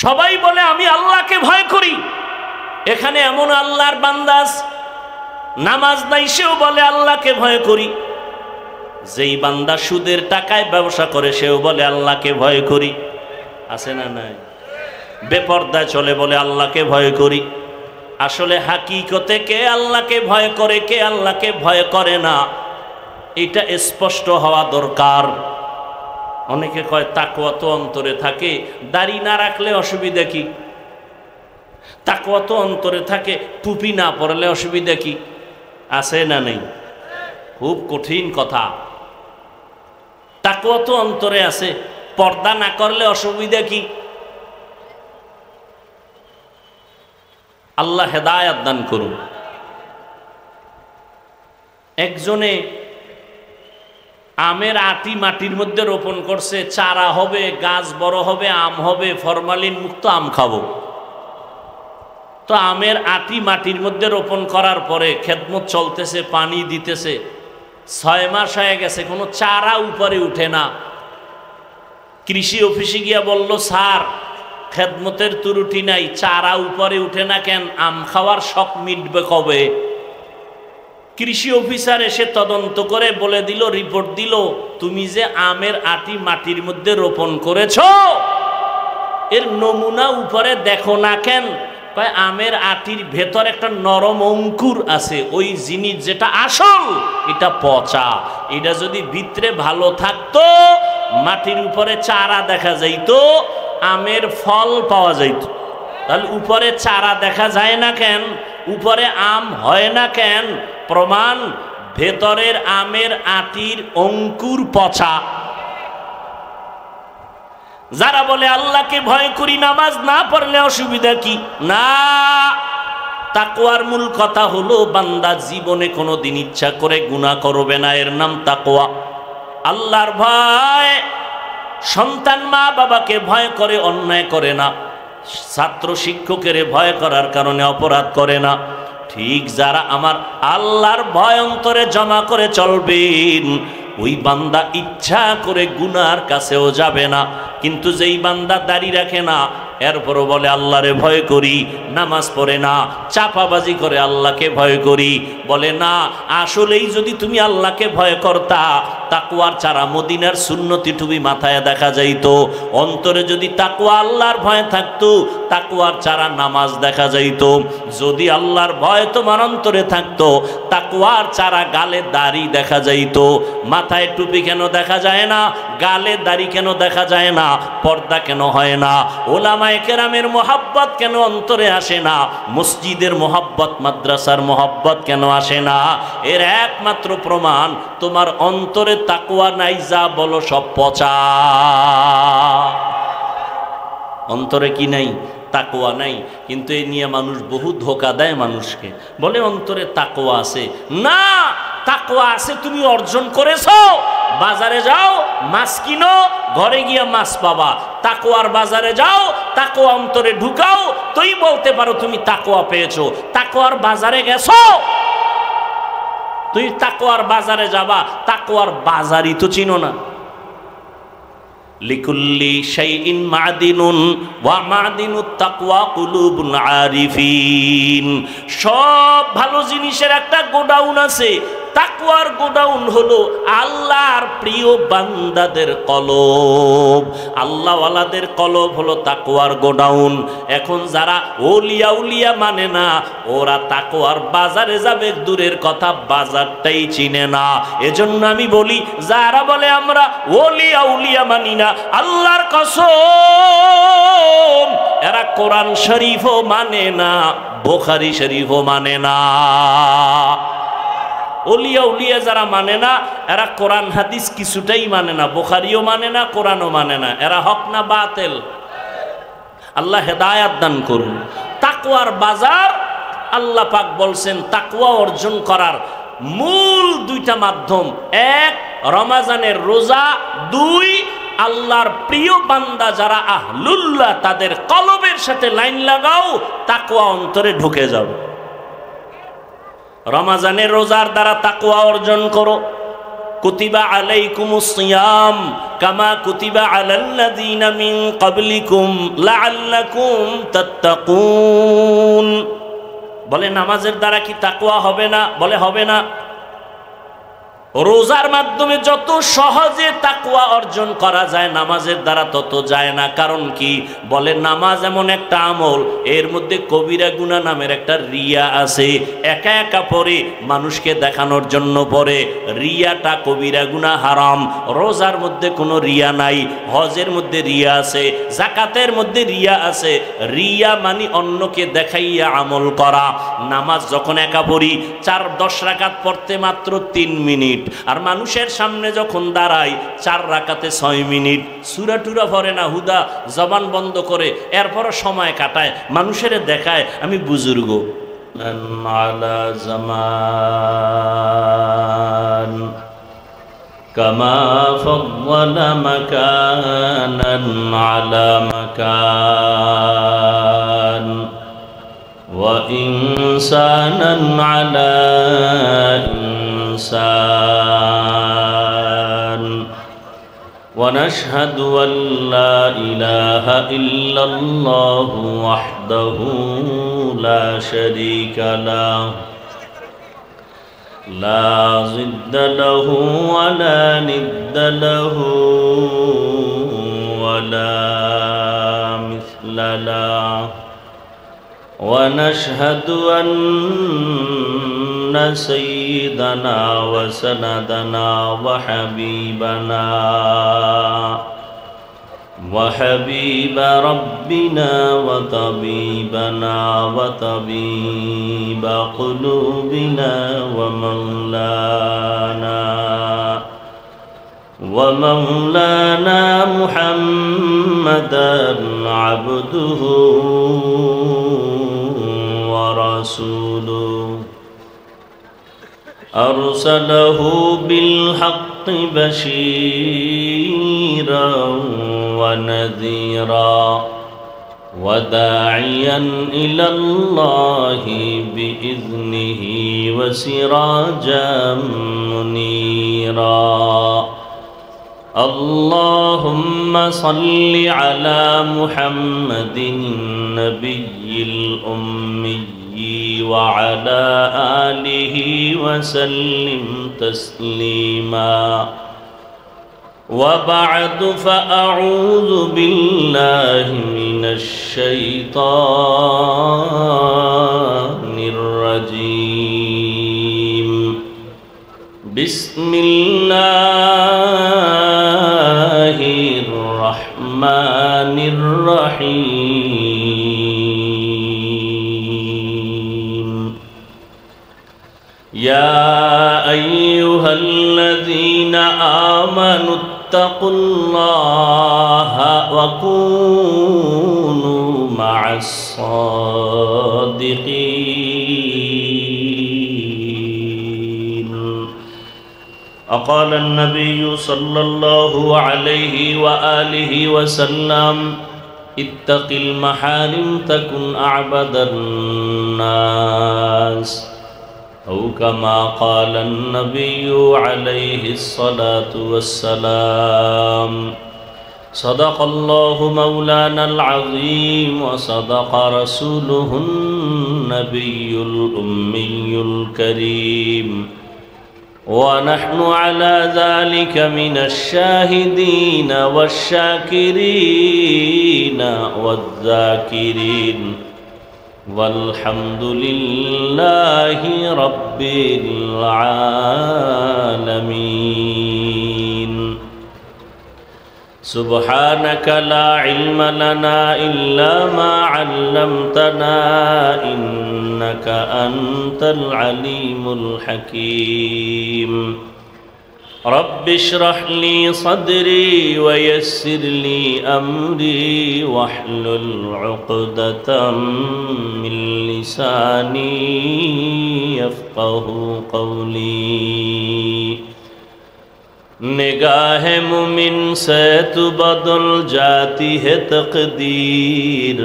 সবাই বলে আমি আল্লাহকে ভয় করি। এখানে এমন আল্লাহর বান্দা নামাজ নাই, সেও বলে আল্লাহকে ভয় করি। যেই বান্দা সুদের টাকায় ব্যবসা করে সেও বলে আল্লাহকে ভয় করি। আছে না নাই? বেপরদায় চলে বলে আল্লাহকে ভয় করি। আসলে হাকিকতে কে আল্লাহকে ভয় করে, কে আল্লাহকে ভয় করে না, এটা স্পষ্ট হওয়া দরকার। অনেকে কয় তাকওয়া তো অন্তরে থাকে, দাড়ি না রাখলে অসুবিধা কি? তাকওয়া তো অন্তরে থাকে, টুপি না পরলে অসুবিধা কি? আছে না নেই? খুব কঠিন কথা। তাকওয়া তো অন্তরে আছে, পর্দা না করলে অসুবিধা কি? আল্লাহ হেদায়েত দান করুন। একজনে আমের আটি মাটির মধ্যে রোপণ করছে, চারা হবে, গাছ বড় হবে, আম হবে, ফরমালিন মুক্ত আম খাবো। তো আমের আটি মাটির মধ্যে রোপণ করার পরে খেদমত চলতেছে, পানি দিতেছে, 6 মাস হয়ে গেছে, কোনো চারা উপরে উঠে না। কৃষি অফিসে গিয়া বলল, স্যার খেদমতের ত্রুটি নাই, চারা উপরে উঠে না কেন? আম খাওয়ার শখ মিটবে কবে? কৃষি অফিসার এসে তদন্ত করে বলে দিল, রিপোর্ট দিল, তুমি যে আমের আটি মাটির মধ্যে রোপণ করেছ এর নমুনা উপরে দেখো না কেন? কয় আমের আটির ভেতর একটা নরম অঙ্কুর আছে, ওই জিনিস যেটা আসল এটা পচা। এটা যদি ভিতরে ভালো থাকতো, মাটির উপরে চারা দেখা যাইতো, আমের ফল পাওয়া যাইত। তাহলে উপরে চারা দেখা যায় না কেন? উপরে আম হয় না কেন? প্রমাণ, ভেতরের আমের আটির অঙ্কুর পচা। যারা বলে আল্লাহকে ভয় করি, নামাজ না পড়লে অসুবিধা কি? না, তাকওয়ার মূল কথা হলো বান্দা জীবনে কোনোদিন ইচ্ছা করে গুনাহ করবে না, এর নাম তাকওয়া। আল্লাহর ভয়। সন্তান মা বাবাকে ভয় করে, অন্যায় করে না। ছাত্র শিক্ষকের ভয় করার কারণে অপরাধ করে না। ঠিক যারা আমার আল্লাহর ভয় অন্তরে জমা করে চলবেন, ওই বান্দা ইচ্ছা করে গুনার কাছেও যাবে না। কিন্তু যেই বান্দা দাড়ি রাখে না, এরপরও বলে আল্লাহরে ভয় করি, নামাজ পড়ে না, চাপাবাজি করে আল্লাহকে ভয় করি, বলে না আসলেই যদি তুমি আল্লাহকে ভয় করতা, তাকওয়ার চারা মদিনার সুন্নতি টুপি মাথায় দেখা যাইতো। অন্তরে যদি তাকওয়া আল্লাহর ভয় থাকতো, তাকওয়ার চারা নামাজ দেখা যাইতো। যদি আল্লাহর ভয় তোমার অন্তরে থাকতো, তাকওয়ার চারা গালে দাড়ি দেখা যাইতো। মাথায় টুপি কেন দেখা যায় না? গালে দাড়ি কেন দেখা যায় না? পর্দা কেন হয় না? ওলামায়ে কেরামের মোহাব্বত কেন অন্তরে আসে না? মসজিদের মোহাব্বত, মাদ্রাসার মোহাব্বত কেন আসে না? এর একমাত্র প্রমাণ, তোমার অন্তরে তাকওয়া নাই, যা বলো সব পচা। অন্তরে কি নাই? তাকওয়া নাই। কিন্তু এই নিয়ে মানুষ বহু ধোঁকা দেয় মানুষকে, বলে অন্তরে তাকওয়া আছে। না, তাকওয়া আছে তুমি অর্জন করেছো। বাজারে যাও, মাছ কিনো, ঘরে গিয়ে মাছ পাবা। তাকওয়ার বাজারে যাও, তাকওয়া অন্তরে ঢুকাও, তুই বলতে পারো তুমি তাকওয়া পেয়েছো। তাকওয়ার বাজারে গেছো, তুই তাকওয়ার বাজারে যাবা, তাকওয়ার বাজারই তো চিনো না। লিকুল্লি শাইইন মাদিনুন ওয়া মাদিনুত তাকওয়া কুলুবুন আরিফিন। সব ভালো জিনিসের একটা গোডাউন আছে। তাকওয়ার গোডাউন হলো আল্লাহর প্রিয় বান্দাদের কলব। আল্লাহওয়ালাদের কলব হলো তাকওয়ার গোডাউন। এখন যারা ওলিয়া উলিয়া মানে না, ওরা তাকওয়ার বাজারে যাবে দূরের কথা, বাজারটাই চিনে না। এজন্য আমি বলি, যারা বলে আমরা ওলিয়া উলিয়া মানি না, আল্লাহর কসম এরা কোরআন শরীফও মানে না, বুখারী শরীফও মানে না। ওলিয়া উলিয়া যারা মানে না, এরা কোরআন হাদিস কিছুটাই মানে না, বুখারীও মানে না, কোরআনও মানে না। এরা হক না বাতিল? আল্লাহ হেদায়েত দান করুন। তাকওয়ার বাজার, আল্লাহ পাক বলছেন তাকওয়া অর্জন করার মূল 2টা মাধ্যম, 1 রমজানের রোজা, 2 আল্লাহর প্রিয় বান্দা যারা আহলুল্লাহ তাদের কলবের সাথে লাইন লাগাও, তাকওয়া অন্তরে ঢুকে যাবে। রমজানের রোজার দ্বারা তাকওয়া অর্জন করো। কুতিবা আলাইকুমুস সিয়াম কামা কুতিবা আলাল্লাযীনা মিন ক্বাবলিকুম লাআল্লাকুম তাত্তাকুন। বলে নামাজের দ্বারা কি তাকওয়া হবে না? বলে হবে না। রোজার মাধ্যমে যত সহজে তাকওয়া অর্জন করা যায় নামাজের দ্বারা তত যায় না। কারণ কি? বলে নামাজ এমন একটা আমল, এর মধ্যে কবিরা গুনাহ নামের একটা রিয়া আছে। একা একা পড়ে, মানুষকে দেখানোর জন্য পড়ে, রিয়াটা কবিরা গুনাহ, হারাম। রোজার মধ্যে কোনো রিয়া নাই, হজের মধ্যে রিয়া আছে, যাকাতের মধ্যে রিয়া আছে। রিয়া মানে অন্যকে দেখাইয়া আমল করা। নামাজ যখন একা পড়ি, 4-10 রাকাত পড়তে মাত্র 3 মিনিট, আর মানুষের সামনে যখন দাঁড়াই 4 রাকাতে 6 মিনিট। সূরা টুরা পড়ে না, হুদা জবান বন্ধ করে, এরপর সময় কাটায়, মানুষের দেখায় আমি বুজুর্গ। আলা জামান কামা ফাদ্দালা মাকানান আলা মাকান ওয়া ইনসানান আলা ইনসান ওয়া নাশহাদু আল্লা ইলাহা ইল্লাল্লাহু ওয়াহদাহু লা শারীকা লাহু লা জিদ্দা লাহু ওয়া লা নিদ্দা লাহু ওয়া লা মিসলা লাহু ونشهد أن سيدنا وسندنا وحبيب ربنا وطبيبنا وطبيب قلوبنا ومولانا محمدا عبده ورسوله أرسله بالحق بشيرا ونذيرا وداعيا إلى الله بإذنه وسراجا منيرا اللهم صل على محمد النبي الأمي وعلى آله وسلم تسليما وبعد فأعوذ بالله من الشيطان الرجيم بسم الله الرحمن الرحيم يا أيها الذين آمنوا اتقوا الله وكونوا مع الصادقين وقال النبي صلى الله عليه وآله وسلم اتق المحارم تكن أعبد الناس أو كما قال النبي عليه الصلاة والسلام صدق الله مولانا العظيم وصدق رسوله النبي الأمي الكريم ونحن على ذلك من الشاهدين والشاكرين والذاكرين والحمد لله رب العالمين سبحانك لا علم لنا إلا ما علمتنا إنك أنت العليم الحكيم رب اشرح لي صدري ويسر لي أمري واحلل عقدة من لساني يفقه قولي निगाह मुमिन से तू बदल जाती है तकदीर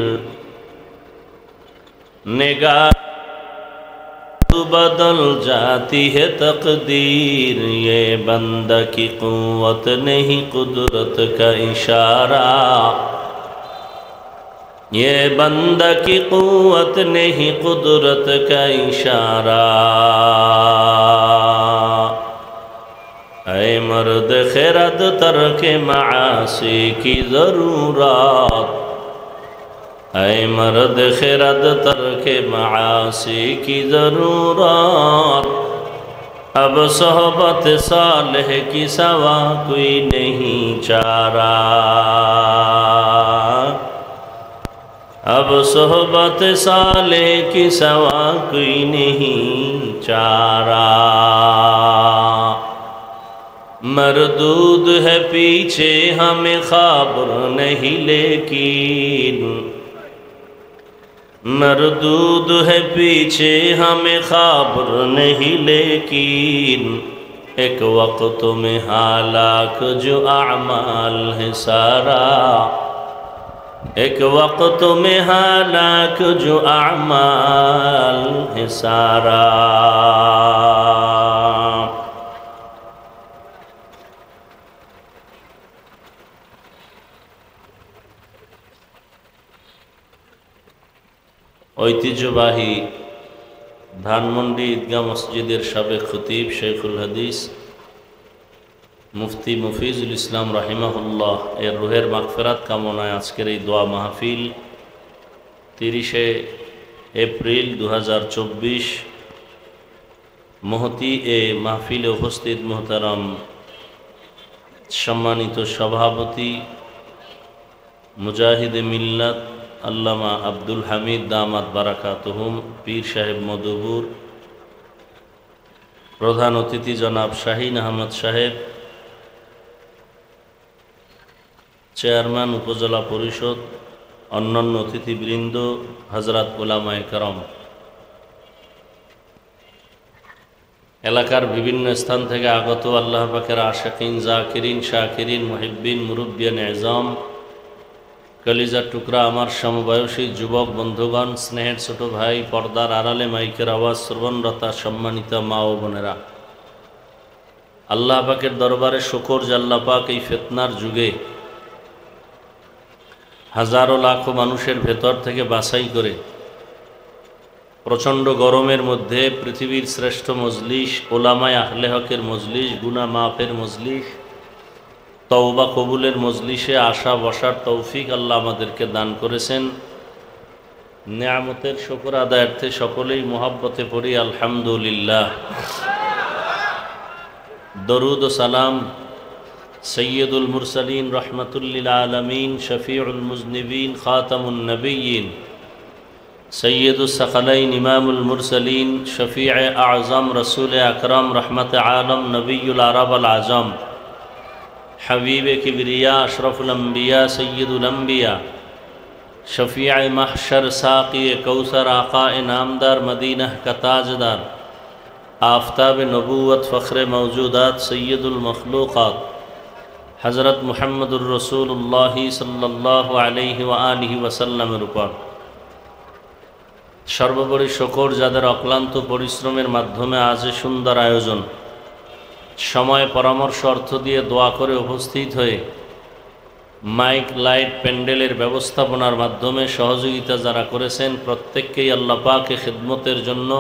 निगाह बदल जाती है तकदीर, ये बंदा की कुव्वत नहीं कुदरत का इशारा, ये बंदा की कुव्वत नहीं कुदरत का इशारा। ऐ मर्द खिरद तर्क मासी की ज़रूरत, ऐ मर्द खिरद तर्क मासी की ज़रूरत, अब सोहबत सालेह की सवा कोई नहीं चारा, अब सोहबत सालेह की सवा कोई नहीं चारा। मरदूद है पीछे हमें खबर नहीं लेकिन, मरदूद है पीछे हमें खबर नहीं लेकिन, एक वक्त में हालाक जो अमाल है सारा, एक वक्त में हालाक जो अमाल है सारा। ঐতিহ্যবাহী ধানমন্ডি ঈদগাহ মসজিদের সাবেক খতিব শেখুল হাদিস মুফতি মফিজুল ইসলাম রাহিমাহুল্লাহ এর রুহের মাগফিরাত কামনায় আজকের এই দোয়া মাহফিল 30শে এপ্রিল 2024 মহতি এ মাহফিলে উপস্থিত মোহতারাম সম্মানিত সভাপতি মুজাহিদে মিল্লাত আল্লামা আব্দুল হামিদ দামাত বারাকাতুহুম পীর সাহেব মধুপুর, প্রধান অতিথি জনাব শাহিন আহমদ সাহেব, চেয়ারম্যান উপজেলা পরিষদ, অন্যান্য অতিথিবৃন্দ, হযরত উলামায়ে কেরাম, এলাকার বিভিন্ন স্থান থেকে আগত আল্লাহ পাকের আশিকিন, জাকিরিন, শাকিরিন, মুহিব্বিন, মুরব্বিয়ান এজাম, কলিজার টুকরা আমার সমবয়সী যুবক বন্ধুগণ, স্নেহের ছোট ভাই, পর্দার আড়ালে মাইকের আওয়াজ শ্রবণরতা সম্মানিত মা ও বোনেরা, আল্লাহ পাকের দরবারে শুকর যে আল্লাহ পাক এই ফিতনার যুগে হাজারো লাখো মানুষের ভেতর থেকে বাছাই করে প্রচণ্ড গরমের মধ্যে পৃথিবীর শ্রেষ্ঠ মজলিস, ওলামায়ে আহলে হকের মজলিস, গুনাহ মাফের মজলিস, তওবা কবুলের মজলিসে আসা বসার তৌফিক আল্লাহ আমাদেরকে দান করেছেন। নিয়ামতের শুকর আদায়ার্থে সকলেই মোহাব্বতে পড়ি আলহামদুলিল্লাহ। দরুদ ও সালাম সৈয়দুল মুরসালিন রহমতুল্লিল আলমিন শফিউল মুজনিবিন খাতামুন নবিয়্যিন সৈয়দুস সাকালাইন ইমামুল মুরসালিন শফিয়ে আজম রসুল আকরম রহমত আলম নবিয়ুল আরব আল আজম हबीब किबरिया अशरफुल अंबिया सय्यदुल अंबिया शफीअ महशर साक़ी कौसर आका नामदार मदीना का ताजदार आफ्ताब नबूवत फ़ख्र मौजूदात सय्यदुल मखलूक़ात हज़रत मुहम्मदुर रसूलुल्लाह सल्लल्लाहु अलैहि व आलिहि वसल्लमेर ऊपर सर्वोपरि शुकर जाদের অক্লান্ত পরিশ্রমের মাধ্যমে আজ সুন্দর আয়োজন, সময় পরামর্শ অর্থ দিয়ে দোয়া করে উপস্থিত হয়ে মাইক লাইট প্যান্ডেলের ব্যবস্থাপনার মাধ্যমে সহযোগিতা যারা করেছেন প্রত্যেককেই আল্লাহ পাকে খিদমতের জন্য,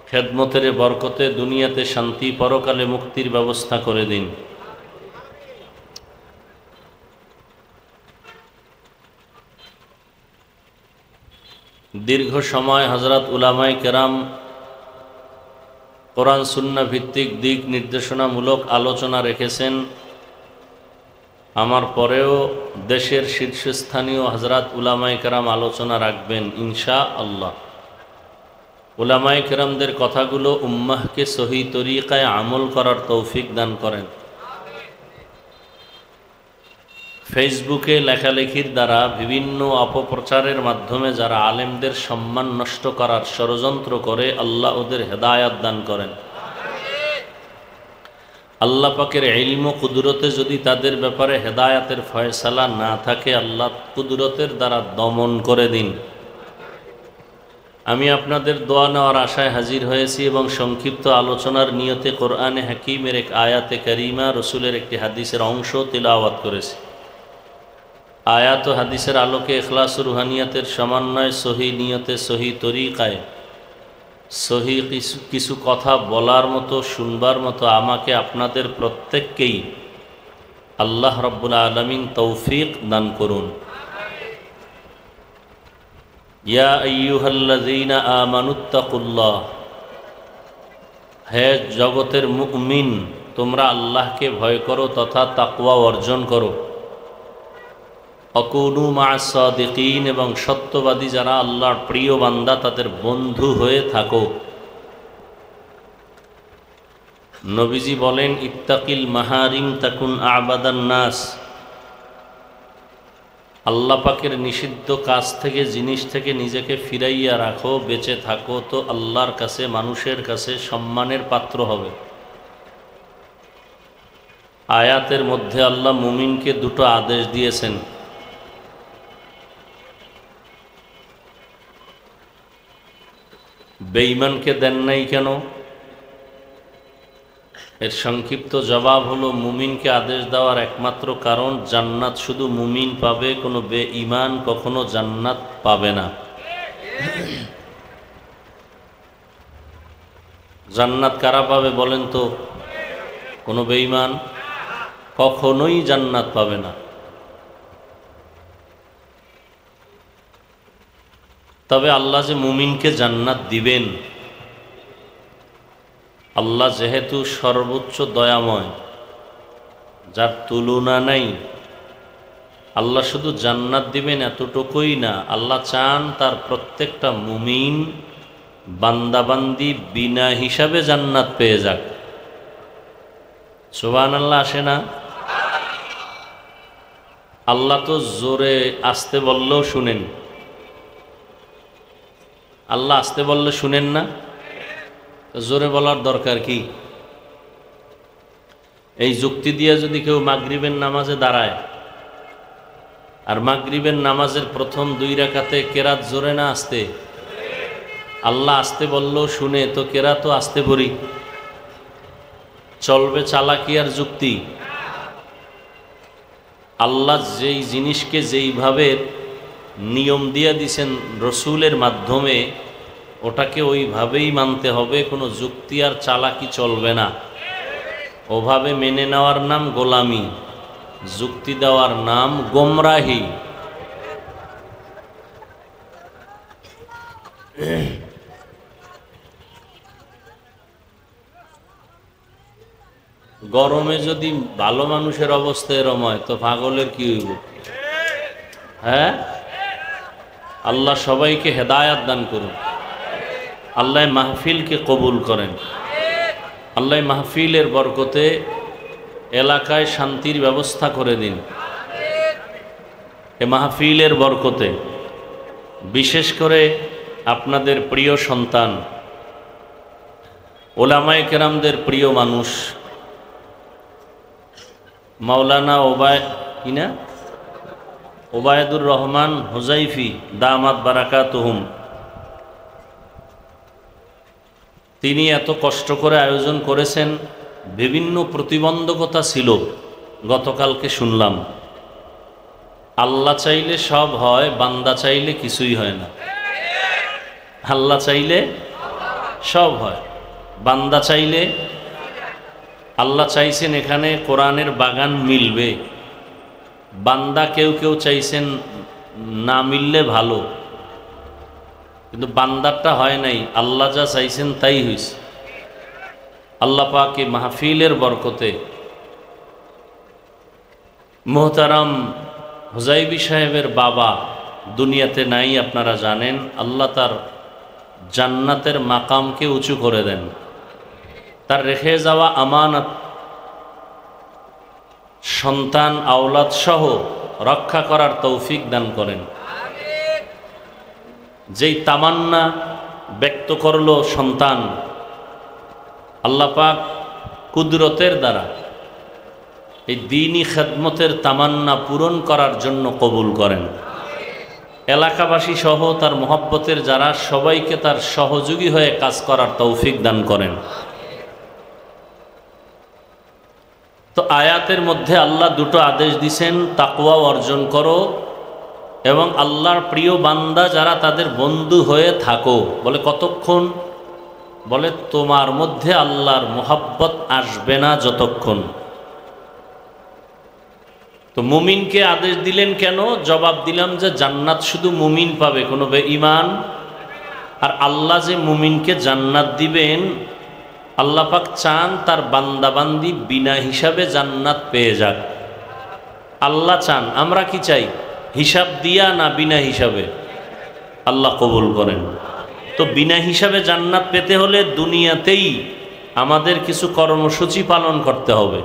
খিদমতের বরকতে দুনিয়াতে শান্তি, পরকালে মুক্তির ব্যবস্থা করে দিন। দীর্ঘ সময় হযরত উলামায়ে কেরাম কোরআন সুন্নাহ ভিত্তিক দিক নির্দেশনামূলক আলোচনা রেখেছেন। আমার পরেও দেশের শীর্ষস্থানীয় হযরত উলামায়ে কেরাম আলোচনা রাখবেন ইনশাআল্লাহ। উলামায়ে কেরামদের কথাগুলো উম্মাহকে সহি তরিকায় আমল করার তৌফিক দান করেন। ফেসবুকে লেখালেখির দ্বারা বিভিন্ন অপপ্রচারের মাধ্যমে যারা আলেমদের সম্মান নষ্ট করার ষড়যন্ত্র করে, আল্লাহ ওদের হেদায়াত দান করেন। আল্লাহ পাকের ইলম ও কুদরতে যদি তাদের ব্যাপারে হেদায়াতের ফয়সালা না থাকে, আল্লাহ কুদরতের দ্বারা দমন করে দিন। আমি আপনাদের দোয়া নেওয়ার আশায় হাজির হয়েছি এবং সংক্ষিপ্ত আলোচনার নিয়তে কোরআনে হাকিমের এক আয়াতে কারিমা, রসুলের একটি হাদিসের অংশ তিলাওয়াত করেছি। আয়াত ও হাদিসের আলোকে ইখলাস ও রুহানিয়াতের সমন্বয়, সহি নিয়তে, সহি তরিকায়, সহি কিছু কথা বলার মতো, শুনবার মতো আমাকে আপনাদের প্রত্যেককেই আল্লাহ রাব্বুল আলামিন তৌফিক দান করুন। ইয়া আইয়ুহাল্লাযীনা আমানুত্তাকুল্লাহ, হে জগতের মুমিন, তোমরা আল্লাহকে ভয় করো তথা তাকওয়া অর্জন করো। অকুনু মা'আস সাদিকিন, এবং সত্যবাদী যারা আল্লাহর প্রিয় বান্দা তাদের বন্ধু হয়ে থাকো। নবীজি বলেন, ইত্তাকিল মাহারিম তাকুন আবাদান নাস, আল্লাহ পাকের নিষিদ্ধ কাজ থেকে, জিনিস থেকে নিজেকে ফিরাইয়া রাখো, বেঁচে থাকো, তো আল্লাহর কাছে, মানুষের কাছে সম্মানের পাত্র হবে। আয়াতের মধ্যে আল্লাহ মুমিনকে দুটো আদেশ দিয়েছেন। বেঈমানকে দেন নাই কেন? এর সংক্ষিপ্ত জবাব হলো, মুমিনকে আদেশ দেওয়ার একমাত্র কারণ, জান্নাত শুধু মুমিন পাবে, কোনো বেঈমান কখনো জান্নাত পাবে না। জান্নাত কারা পাবে বলেন তো? কোনো বেঈমান কখনোই জান্নাত পাবে না। তবে আল্লাহ যে মুমিনকে জান্নাত দিবেন, আল্লাহ যেহেতু সর্বোচ্চ দয়াময়, যার তুলনা নাই, আল্লাহ শুধু জান্নাত দিবেন এতটুকুই না, আল্লাহ চান তার প্রত্যেকটা মুমিন বান্দাবান্দি বিনা হিসাবে জান্নাত পেয়ে যাক। সুবহানাল্লাহ আসে না? আল্লাহ তো জোরে আসতে বললেও শুনেন। আল্লাহ আসতে বললে শুনেন না? জোরে বলার দরকার কি? এই যুক্তি দিয়ে যদি কেউ মাগরিবের নামাজে দাঁড়ায় আর মাগরিবের নামাজের প্রথম 2 রাকাতে কেরাত জোরে না আসতে, আল্লাহ আসতে বললেও শুনে, তো কেরাতও আসতে পড়ি, চলবে চালাকি আর যুক্তি? আল্লাহ যেই জিনিসকে যেইভাবে নিয়ম দিয়ে দিছেন রসুলের মাধ্যমে, ওটাকে ওইভাবেই মানতে হবে, কোনো যুক্তি আর চালাকি চলবে না। ওভাবে মেনে নেওয়ার নাম গোলামি, যুক্তি দেওয়ার নাম গোমরাহি। গরমে যদি ভালো মানুষের অবস্থা এরম হয়, তো পাগলের কি হইব? হ্যাঁ, আল্লাহ সবাইকে হেদায়াত দান করুন। আল্লাহ মাহফিলকে কবুল করেন। আল্লাহ মাহফিলের বরকতে এলাকায় শান্তির ব্যবস্থা করে দিন। এ মাহফিলের বরকতে বিশেষ করে আপনাদের প্রিয় সন্তান, ওলামায়ে কেরামদের প্রিয় মানুষ, মাওলানা ওবায়দুর রহমান হুজাইফি দামাত বারাকাতুহুম, তিনি এত কষ্ট করে আয়োজন করেছেন। বিভিন্ন প্রতিবন্ধকতা ছিল, গতকালকে শুনলাম। আল্লাহ চাইলে সব হয়, বান্দা চাইলে কিছুই হয় না। আল্লাহ চাইলে সব হয়, বান্দা চাইলে। আল্লাহ চাইছেন এখানে কোরআনের বাগান মিলবে, বান্দা কেউ কেউ চাইছেন না মিললে ভালো, কিন্তু বান্দারটা হয় নাই। আল্লাহ যা চাইছেন তাই হয়েছে। আল্লাহ পাক এই মাহফিলের বরকতে মোহতারাম হুজাইবি সাহেবের বাবা দুনিয়াতে নাই, আপনারা জানেন। আল্লাহ তার জান্নাতের মাকামকে উঁচু করে দেন, তার রেখে যাওয়া আমানত সন্তান আওলাদ সহ রক্ষা করার তৌফিক দান করেন। যেই তামান্না ব্যক্ত করলো সন্তান, আল্লাহ পাক কুদরতের দ্বারা এই দ্বীনি খেদমতের তামান্না পূরণ করার জন্য কবুল করেন। এলাকাবাসী সহ তার মহব্বতের যারা সবাইকে তার সহযোগী হয়ে কাজ করার তৌফিক দান করেন। তো আয়াতের মধ্যে আল্লাহ দুটো আদেশ দিছেন, তাকওয়া অর্জন করো এবং আল্লাহর প্রিয় বান্দা যারা তাদের বন্ধু হয়ে থাকো। বলে কতক্ষণ? বলে তোমার মধ্যে আল্লাহর মোহাব্বত আসবে না যতক্ষণ। তো মুমিনকে আদেশ দিলেন কেন? জবাব দিলাম যে জান্নাত শুধু মুমিন পাবে, কোনো বেঈমান। আর আল্লাহ যে মুমিনকে জান্নাত দিবেন, আল্লাহ পাক চান তার বান্দাবান্দি বিনা হিসাবে জান্নাত পেয়ে যাক। আল্লাহ চান। আমরা কি চাই? হিসাব দিয়া না বিনা হিসাবে? আল্লাহ কবুল করেন। তো বিনা হিসাবে জান্নাত পেতে হলে দুনিয়াতেই আমাদের কিছু কর্মসূচি পালন করতে হবে।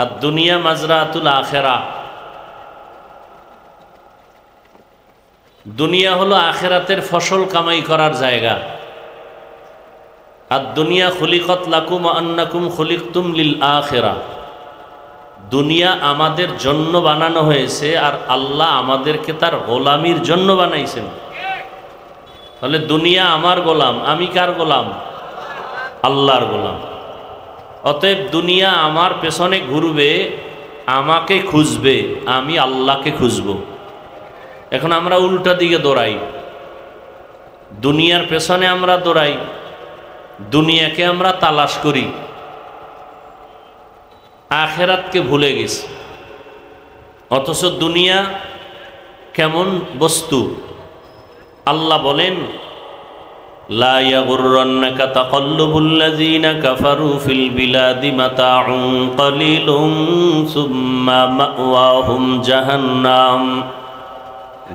আর দুনিয়া মাজরাতুল আখেরা, দুনিয়া হলো আখেরাতের ফসল কামাই করার জায়গা। আর দুনিয়া খুলিকত লাকুম আন্নাকুম খুলিকতুম লিল আখিরা, দুনিয়া আমাদের জন্য বানানো হয়েছে আর আল্লাহ আমাদেরকে তার গোলামির জন্য বানাইছেন। তাহলে দুনিয়া আমার গোলাম, আমি কার গোলাম? আল্লাহর গোলাম। অতএব দুনিয়া আমার পেছনে ঘুরবে, আমাকে খুঁজবে, আমি আল্লাহকে খুঁজব। এখন আমরা উল্টা দিকে দৌড়াই, দুনিয়ার পেছনে আমরা দৌড়াই, দুনিয়াকে আমরা তালাশ করি, আখেরাতকে ভুলে গেছি। অথচ দুনিয়া কেমন বস্তু? আল্লাহ বলেন, লা ইয়াগুররান্নাকা তাকাল্লুবুল্লাযীনা কাফারু ফিল বিলাদি মাতাউন কালিলুন সুম্মা মাওয়াহুম জাহান্নাম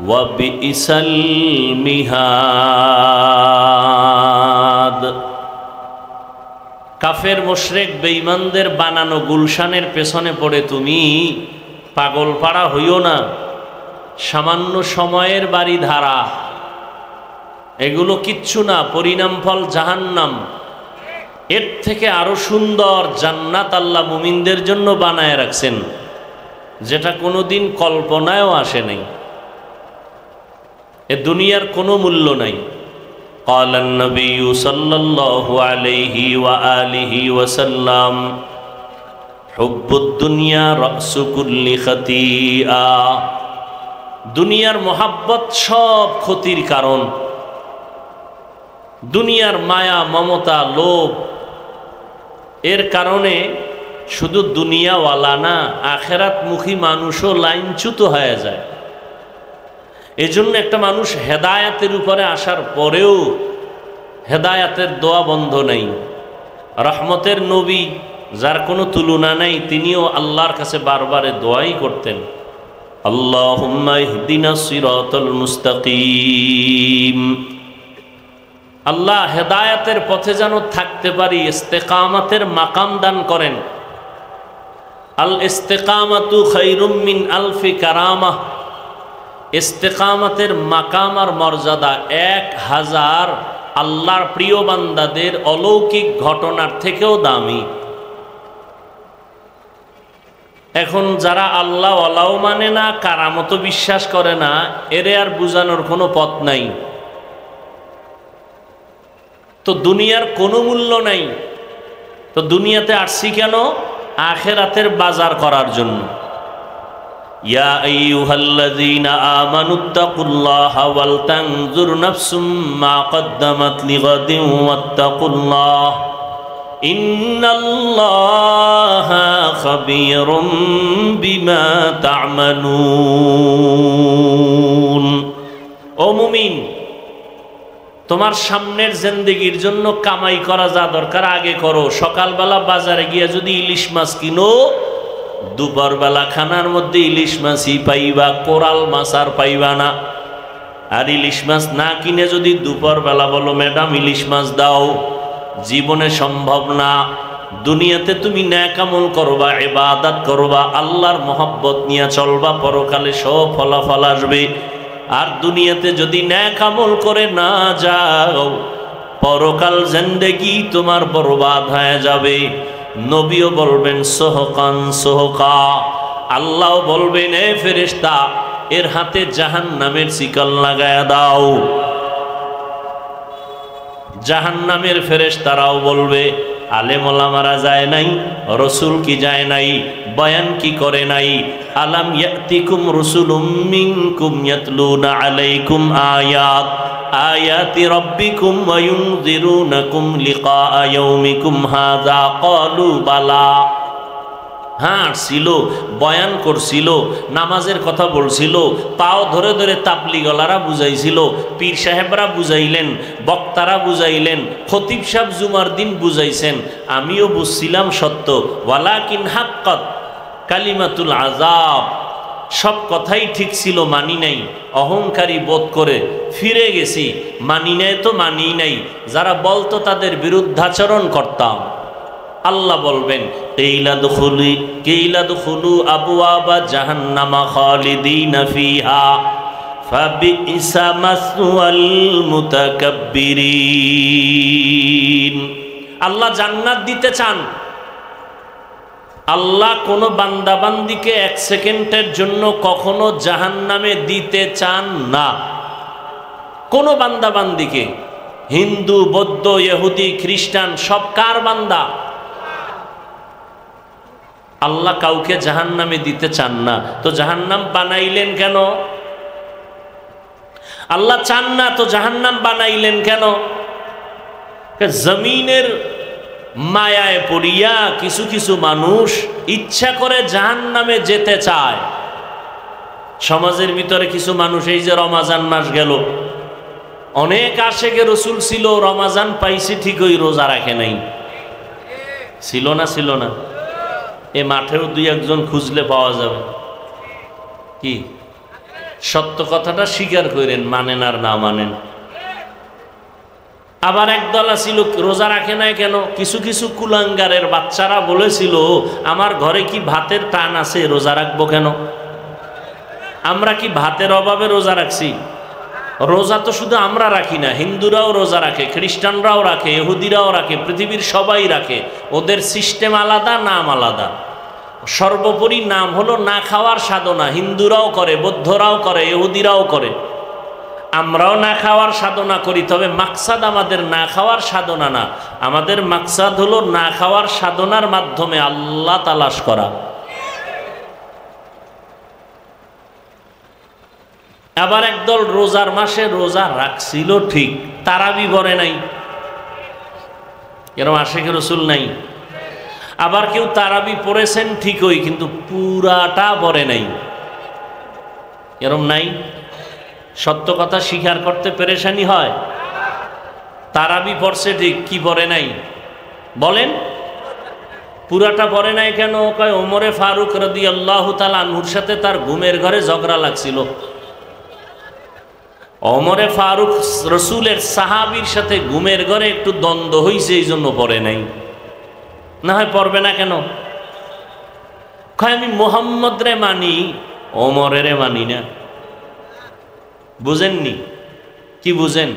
ওয়া বিইসাল মিহাদ। কাফের মুশরিক বেঈমানদের বানানো গুলশানের পেছনে পড়ে তুমি পাগল পাড়া হইও না। সামান্য সময়ের বাড়ি ধারা, এগুলো কিচ্ছু না, পরিণাম ফল জাহান্নাম। এর থেকে আরো সুন্দর জান্নাত আল্লাহ মুমিনদের জন্য বানায় রাখছেন, যেটা কোনোদিন কল্পনায়ও আসে নাই। এ দুনিয়ার কোনো মূল্য নাই। قال النبي صلى الله عليه وآله وسلم حب الدنيا رأس كل خطيئة। দুনিয়ার মোহাব্বত সব ক্ষতির কারণ। দুনিয়ার মায়া, মমতা, লোভ, এর কারণে শুধু দুনিয়াওয়ালা না, আখেরাতমুখী মানুষও লাইনচ্যুত হয়ে যায়। এজন্য একটা মানুষ হেদায়াতের উপরে আসার পরেও হেদায়াতের দোয়া বন্ধ নাই। রহমতের নবী, যার কোনো তুলনা নাই, তিনিও আল্লাহর কাছে বারবারে দোয়াই করতেন, আল্লাহুম্মা ইহদিনাস সিরাতাল মুস্তাকিম। আল্লাহ হেদায়াতের পথে যেন থাকতে পারি, ইস্তেকামাতের মাকাম দান করেন। আল ইস্তেকামাতু খায়রুম মিন আলফি কারামাহ। ইস্তেকামাতের মাকাম আর মর্যাদা 1000 আল্লাহর প্রিয় বান্দাদের অলৌকিক ঘটনার থেকেও দামি। এখন যারা আল্লাহ ওয়ালাও মানে না, কারামত বিশ্বাস করে না, এরে আর বুঝানোর কোনো পথ নাই। তো দুনিয়ার কোনো মূল্য নাই। তো দুনিয়াতে আসছি কেন? আখেরাতের বাজার করার জন্য। ইয়া আইয়ুহাল্লাযীনা আমানুত্তাকুল্লাহা ওয়াল তানজুর নাফসুম মা কদ্দামাত লিগাদিন ওয়াত্তাকুল্লাহ ইন্নাল্লাহা খাবীরুম বিমা তা'মালুন। ও মুমিন, তোমার সামনের জিন্দেগির জন্য কামাই করা যা দরকার আগে করো। সকালবেলা বাজারে গিয়ে যদি ইলিশ মাছ কিনো, দুপুরবেলা খানার মধ্যে ইলিশ মাছই পাইবা, কোরাল মাছ আর পাইবা না। আর ইলিশ মাছ না কিনে যদি দুপুরবেলা বলো ম্যাডাম ইলিশ মাছ দাও, জীবনে সম্ভব না। দুনিয়াতে তুমি নেক আমল করবা, ইবাদত করবা, আল্লাহর মহব্বত নিয়ে চলবা, পরকালে সব ফলাফল আসবে। আর দুনিয়াতে যদি নেক আমল করে না যাও, পরকাল জিন্দেগি তোমার বরবাদ হয়ে যাবে। নবীও বলবেন সোহকান সোহকা, আল্লাহ বলবেন এ ফেরেশতা এর হাতে জাহান্নামের শিকল লাগায়া দাও। জাহান্নামের ফেরেশতারাও বলবে আলেম ওলামারা যায় নাই, রসুল কি যায় নাই, বয়ান কি করে নাই? আলাম ইয়াতিকুম রসুলুম মিনকুম ইয়াতলুনা আলাইকুম আয়াতি রাব্বিকুম ওয়া ইউনযিরুনাকুম লিকা ইয়াউমিকুম হাযা ক্বালু বালা। হ্যাঁ, ছিল, বয়ান করছিল, নামাজের কথা বলছিল, পাও ধরে ধরে তাবলিগলারা বুঝাইছিল, পীর সাহেবরা বুঝাইলেন, বক্তারা বুঝাইলেন, খতিব সাহেব জুমার দিন বুঝাইছেন, আমিও বুঝছিলাম সত্য। ওয়ালাকিন হাক্কাত কালিমাতুল আযাব, সব কথাই ঠিক ছিল, মানি নাই, অহংকারী বোধ করে ফিরে গেছি। মানি নাই তো মানি নাই, যারা বলতো তাদের বিরুদ্ধাচরণ করতাম। আল্লাহ বলবেন কিলাদখুলু আবওয়াবা জাহান্নামা খালিদিনা ফিহা ফাবিইসা মাসওয়াল মুতাকাব্বিরিন। আল্লাহ জান্নাত দিতে চান। আল্লাহ কোনো বান্দাবান্দিকে এক সেকেন্ডের জন্য কখনো জাহান্নামে দিতে চান না। কোনো বান্দাবান্দিকে, হিন্দু, বৌদ্ধ, ইহুদি, খ্রিস্টান, সব কার বান্দা? আল্লাহ কাউকে জাহান্নামে দিতে চান না। তো জাহান্নাম বানাইলেন কেন? আল্লাহ চান না তো জাহান্নাম বানাইলেন কেন? জমিনের মায়ায় পড়িয়া কিছু কিছু মানুষ ইচ্ছা করে জাহান্নামে যেতে চায়। সমাজের ভিতরে কিছু মানুষ, এই যে রমাজান মাস গেল, অনেক আশেকে রসুল ছিল, রমাজান পাইছে ঠিকই, রোজা রাখে নাই। ছিল না? ছিল না? এ মাঠেও দুই একজন খুঁজলে পাওয়া যাবে। কি সত্য কথাটা স্বীকার করেন, মানেন আর না মানেন। আবার একদল ছিল রোজা রাখে নাই কেন? কিছু কিছু কুলাঙ্গারের বাচ্চারা বলেছিল, আমার ঘরে কি ভাতের টান আছে, রোজা রাখবো কেন? আমরা কি ভাতের অভাবে রোজা রাখছি? রোজা তো শুধু আমরা রাখি না, হিন্দুরাও রোজা রাখে, খ্রিস্টানরাও রাখে, ইহুদিরাও রাখে, পৃথিবীর সবাই রাখে। ওদের সিস্টেম আলাদা, নাম আলাদা। সর্বোপরি নাম হলো না খাওয়ার সাধনা। হিন্দুরাও করে, বৌদ্ধরাও করে, ইহুদিরাও করে, আমরাও না খাওয়ার সাধনা করি। তবে মাকসাদ আমাদের না খাওয়ার সাধনা না, আমাদের মাকসাদ হলো না খাওয়ার সাধনার মাধ্যমে আল্লাহ তালাশ করা। আবার একদল রোজার মাসে রোজা রাখছিল ঠিক, তারাবি পড়ে নাই। এরকম আশিকে রসুল নাই। আবার কেউ তারাবি পড়েছেন ঠিকই, কিন্তু পুরাটা পড়ে নাই। এরকম নাই? সত্য কথা স্বীকার করতে পেরেশানি হয়। তারাবি পড়ছে ঠিক, কি পড়ে নাই বলেন? পুরাটা পড়ে নাই কেন? কয় ওমরে ফারুক রাদিয়াল্লাহু তাআলা আনহুর সাথে তার ঘুমের ঘরে ঝগড়া লাগছিল। ওমরে ফারুক রসুলের সাহাবীর সাথে ঘুমের ঘরে একটু দ্বন্দ্ব হইছে, এই জন্য পড়ে নাই। না হয় পড়বে না কেন? কয় আমি মুহাম্মদ রে মানি, ওমরের মানি না। বুঝেননি? কি বুঝেন?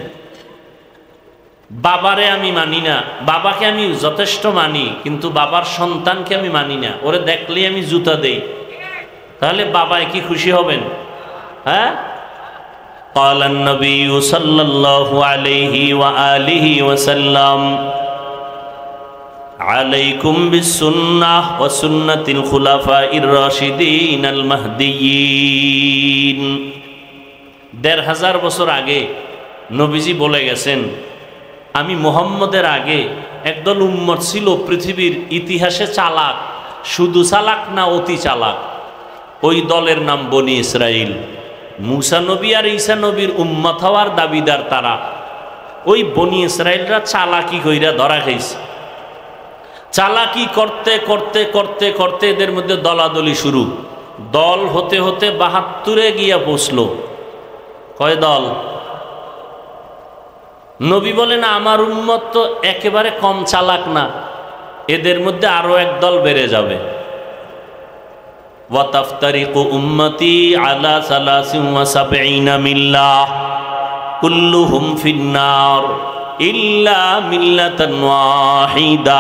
বাবারে আমি মানি না, বাবাকে আমি যথেষ্ট মানি, কিন্তু বাবার সন্তানকে আমি মানি না। ওরে দেখলেই আমি জুতা দেই। তাহলে বাবায় কি খুশি হবেন? হ্যাঁ? قال النبي صلى الله عليه وآله وسلم عليكم بالسنة وسنة الخلفاء الراشدين المهديين। ১৫০০ বছর আগে নবীজি বলে গেছেন, আমি মুহাম্মদের আগে একদল উম্মত ছিল পৃথিবীর ইতিহাসে চালাক, শুধু চালাক না, অতি চালাক। ওই দলের নাম বনি ইসরাইল। মুসা নবী আর ঈসা নবীর উম্মত হওয়ার দাবিদার তারা। ওই বনি ইসরাইলরা চালাকি কইরা ধরা খাইছে। চালাকি করতে করতে করতে করতে এদের মধ্যে দলাদলি শুরু। দল হতে হতে ৭২-এ গিয়া পৌঁছলো। কয় দল? নবী বলেন আমার উম্মত তো একেবারে কম চালাক না, এদের মধ্যে আরো এক দল বেড়ে যাবে। ওয়াতাফতারিকু উম্মতি আলা ৭৩ মিল্লাহ কুল্লুহুম ফিন্নার ইল্লা মিল্লাতান ওয়াহিদা।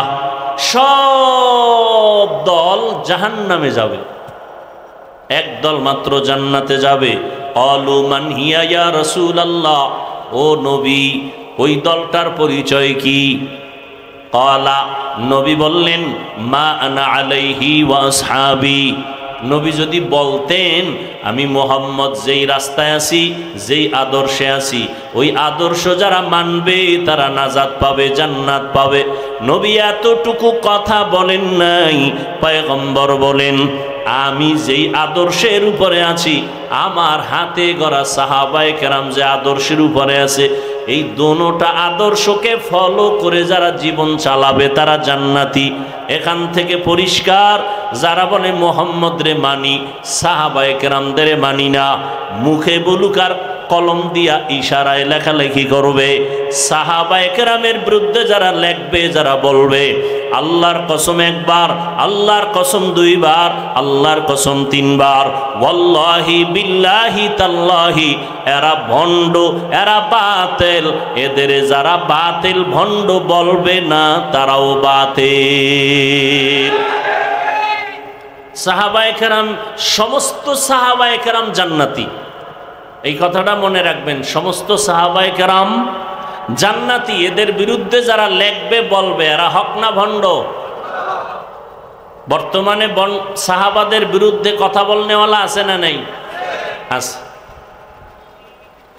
সব দল জাহান্নামে যাবে, একদল মাত্র জান্নাতে যাবে। ক্বালু মান হিয়া ইয়া রাসূলুল্লাহ, ও নবী ওই দলটার পরিচয় কি? ক্বালা, নবী বললেন মা আনা আলাইহি ওয়া আসহাবি। নবী যদি বলতেন আমি মুহাম্মদ যেই রাস্তায় আছি, যেই আদর্শে আছি, ওই আদর্শ যারা মানবে তারা নাজাত পাবে, জান্নাত পাবে। নবী এতটুকু কথা বলেন নাই, পয়গম্বর বলেন আমি যেই আদর্শের উপরে আছি, আমার হাতে গড়া সাহাবায়ে কেরাম যে আদর্শের উপরে আছে, এই দোনোটা আদর্শকে ফলো করে যারা জীবন চালাবে তারা জান্নাতি। এখান থেকে পরিষ্কার, যারা বলে মোহাম্মদ রে মানি, সাহাবায়ে কেরামদের মানি না, মুখে বলুক আর কলম দিয়া ইশারায় লেখালেখি করবে, সাহাবায়ে কেরামের বিরুদ্ধে যারা লেখবে, যারা বলবে, আল্লাহর কসম একবার, আল্লাহর কসম দুইবার, আল্লাহর কসম তিনবার, ওয়াল্লাহি বিল্লাহি তাল্লাহি, এরা ভণ্ড, এরা বাতিল। এদের যারা বাতিল ভণ্ড বলবে না তারাও বাতিল। সাহাবায়ে কেরাম, সমস্ত সাহাবায়ে কেরাম জান্নাতি। এই কথাটা মনে রাখবেন, সমস্ত সাহাবায়ে কেরাম জান্নাতি। এদের বিরুদ্ধে যারা লেখবে বলবে এরা হক না ভণ্ড? বর্তমানে সাহাবাদের বিরুদ্ধে কথা বলনেওয়ালা আছে না নাই? আছে।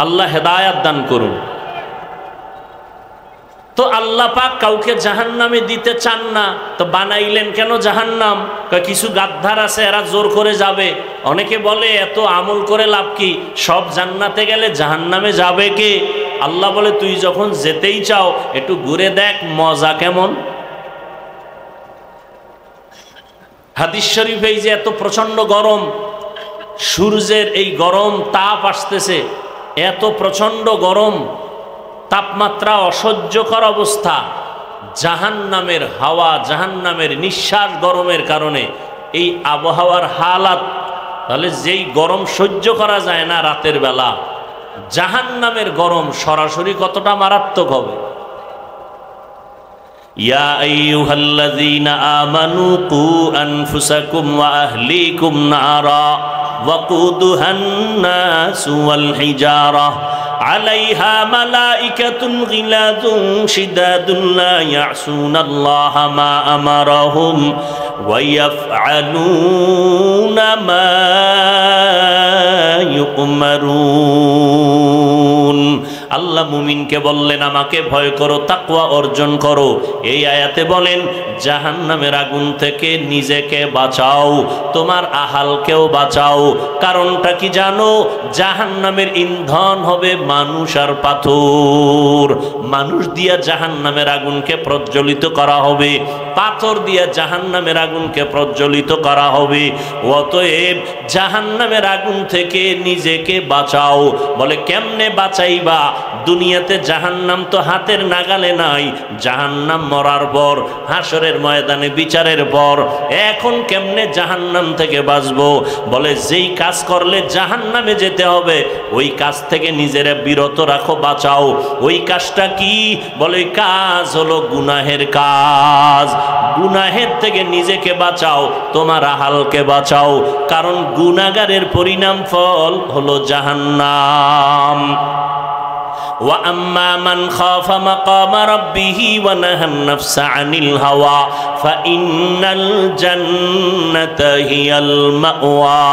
আল্লাহ হেদায়াত দান করুন। তো আল্লাহ পাক কাউকে জাহান্নামে দিতে চান না, তো বানাইলেন কেন জাহান্নাম? কিছু গাদ্দার আছে এরা জোর করে যাবে। অনেকে বলে এত আমল করে লাভ কি, সব জান্নাতে গেলে জাহান্নামে যাবে কে? আল্লাহ বলে তুই যখন যেতেই চাও একটু ঘুরে দেখ মজা কেমন। হাদিস শরীফে এই যে এত প্রচন্ড গরম, সূর্যের এই গরম তাপ আসতেছে, এত প্রচন্ড গরম, তাপমাত্রা অসহ্যকর অবস্থা, জাহান্নামের হাওয়া, জাহান্নামের নিঃশ্বাস গরমের কারণে এই আবহাওয়ার হালাত। তাহলে যেই গরম সহ্য করা যায় না রাতের বেলা, জাহান্নামের গরম সরাসরি কতটা মারাত্মক হবে। ইয়া আইয়ুহাল্লাযীনা আমানু কু আনফুসাকুম ওয়া আহলিকুম নারা ওয়াকুদুহান নাসু ওয়াল হিজারাহ আলাইহা মালাইকাতুন গিলাযুন শিদাদুন লা ইয়াসুনাল্লাহা মা আমারাহুম ওয়া ইয়াফআলুনা মা ইউমারুন। আল্লাহ মুমিনকে বললেন আমাকে ভয় করো, তাকওয়া অর্জন করো। এই আয়াতে বলেন জাহান্নামের আগুন থেকে নিজেকে বাঁচাও, তোমার আহালকেও বাঁচাও। কারণটা কি জানো? জাহান্নামের ইন্ধন হবে মানুষ আর পাথর। মানুষ দিয়া জাহান্নামের আগুনকে প্রজ্বলিত করা হবে, পাথর দিয়া জাহান্নামের আগুনকে প্রজ্বলিত করা হবে। অতএব জাহান্নামের আগুন থেকে নিজেকে বাঁচাও। বলে কেমনে বাঁচাইবা? দুনিয়াতে জাহান্নাম তো হাতের নাগালে নাই, জাহান্নাম মরার পর, হাসরের ময়দানে বিচারের পর। এখন কেমনে জাহান্নাম থেকে বাঁচবো? বলে যেই কাজ করলে জাহান্নামে যেতে হবে ওই কাজ থেকে নিজেরা বিরত রাখো, বাঁচাও। ওই কাজটা কি? বলে কাজ হলো গুনাহের কাজ। গুনাহের থেকে নিজেকে বাঁচাও, তোমার আহালকে বাঁচাও, কারণ গুনাহগারের পরিণাম ফল হলো জাহান্নাম। وَأَمَّا مَنْ خَافَ مَقَامَ رَبِّهِ وَنَهَى النَّفْسَ عَنِ الْهَوَى فَإِنَّ الْجَنَّةَ هِيَ الْمَأْوَى।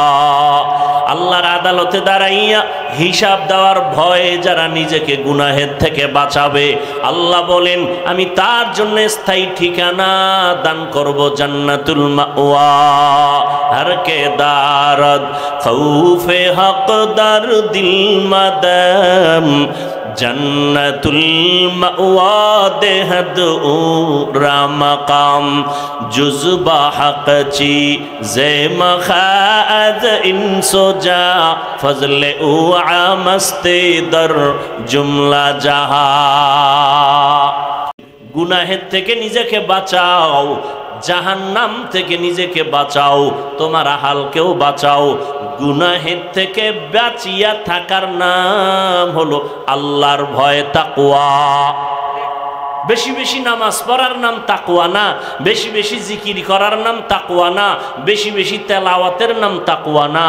আল্লাহর আদালতে দাঁড়াইয়া হিসাব দেওয়ার ভয়ে যারা নিজেকে গুনাহের থেকে বাঁচাবে, আল্লাহ বলেন আমি তার জন্য স্থায়ী ঠিকানা দান করব, জান্নাতুল মাওয়া। হর কে দারদ খৌফে হকদার দিল মাদাম জন্নতুল মাওয়া দেহদ রামকাম জুজবা হকচি জে মখাদ ইনসোজা ফজলে উ আমস্তে দর জুমলা জাহা। গুনাহের থেকে নিজেকে বাঁচাও, জাহান্নাম থেকে নিজেকে বাঁচাও, তোমার আহালকেও বাঁচাও। গুনাহের থেকে বাঁচিয়া থাকার নাম হলো আল্লাহর ভয়, তাকওয়া। বেশি বেশি নামাজ পড়ার নাম তাকওয়া না, বেশি বেশি জিকির করার নাম তাকওয়া না, বেশি বেশি তেলাওয়াতের নাম তাকওয়া না,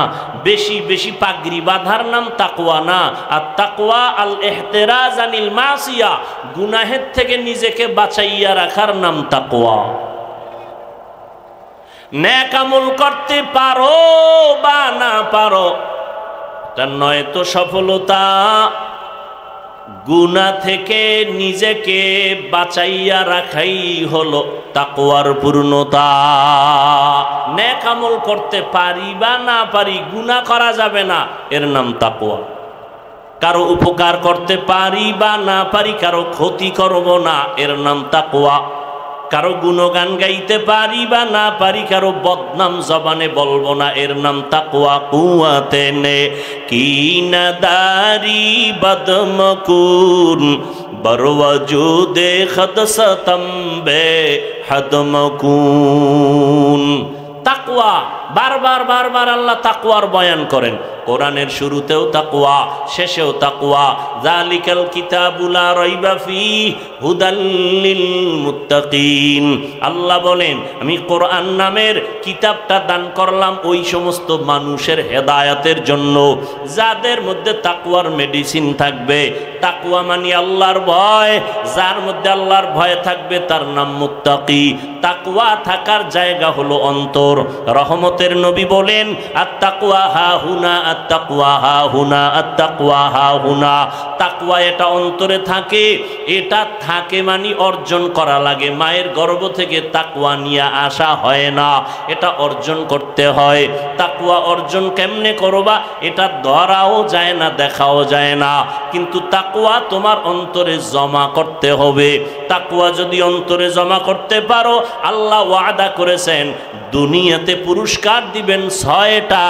বেশি বেশি পাগড়ি বাঁধার নাম তাকওয়া না। আর তাকওয়া আল ইহতিরাজ আনিল মাসিয়া, গুনাহের থেকে নিজেকে বাঁচাইয়া রাখার নাম তাকওয়া। নেক আমল করতে পারো বা না পারো তা নয় তো সফলতা, গুনাহ থেকে নিজেকে বাঁচাইয়া রাখাই হলো তাকওয়ার পূর্ণতা। নেক আমল করতে পারি বা না পারি, গুনাহ করা যাবে না, এর নাম তাকওয়া। কারো উপকার করতে পারি বা না পারি, কারো ক্ষতি করব না, এর নাম তাকওয়া। কারো গুণগান গাইতে পারি বা না পারি, কারো বদনাম জবানে বলবো না, এর নাম তাকওয়া। কুয়াতে নে কি নাদারি বদমকুন বরওয়াজুদে খদসতম্বে হদমকুন। তাকওয়া বারবার বারবার আল্লাহ তাকওয়ার বয়ান করেন। কোরআনের শুরুতেও তাকওয়া, শেষেও তাকওয়া। যালিকাল কিতাবু লা রাইবা ফীহি হুদাল লিল মুত্তাকিন। আল্লাহ বলেন, আমি কোরআন নামের কিতাবটা দান করলাম ওই সমস্ত মানুষের হেদায়েতের জন্য যাদের মধ্যে তাকওয়ার মেডিসিন থাকবে। তাকওয়া মানে আল্লাহর ভয়, যার মধ্যে আল্লাহর ভয় থাকবে তার নাম মুত্তাকি। তাকওয়া থাকার জায়গা হলো অন্তর। রহমতের নবী বলেন, আত-তাকওয়া হা হুনা, আত-তাকওয়া হা হুনা, আত-তাকওয়া হা হুনা। তাকওয়া এটা অন্তরে থাকে, এটা থাকে মানে অর্জন করা লাগে। মায়ের গর্ভ থেকে তাকওয়া নিয়ে আসা হয় না, এটা অর্জন করতে হয়। তাকওয়া অর্জন কেমনে করবা, এটা ধরাও যায় না, দেখাও যায় না, কিন্তু তাকওয়া তোমার অন্তরে জমা করতে হবে। তাকওয়া যদি অন্তরে জমা করতে পারো, আল্লাহ ওয়াদা করেছেন দুনিয়াতে পুরস্কার দিবেন 6টা,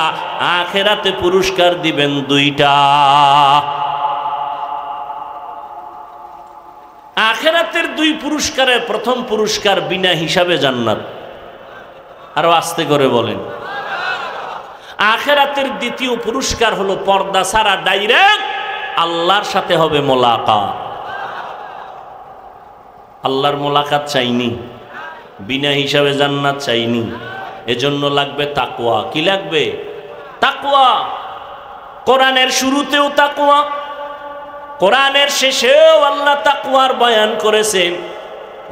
আখিরাতে পুরস্কার দিবেন 2টা। আখিরাতের 2 পুরস্কারের প্রথম পুরস্কার বিনা হিসাবে জান্নাত। আরো আস্তে করে বলেন। আখিরাতের দ্বিতীয় পুরস্কার হলো পর্দা ছাড়া ডাইরেক্ট আল্লাহর সাথে হবে মোলাকাত। আল্লাহর মোলাকাত চাইনি, বিনা হিসাবে জান্নাত চাইনি, এজন্য লাগবে তাকওয়া। কি লাগবে? তাকওয়া। কোরআনের শুরুতেও তাকওয়া, কোরআনের শেষেও আল্লাহ তাকওয়ার বয়ান করেছেন।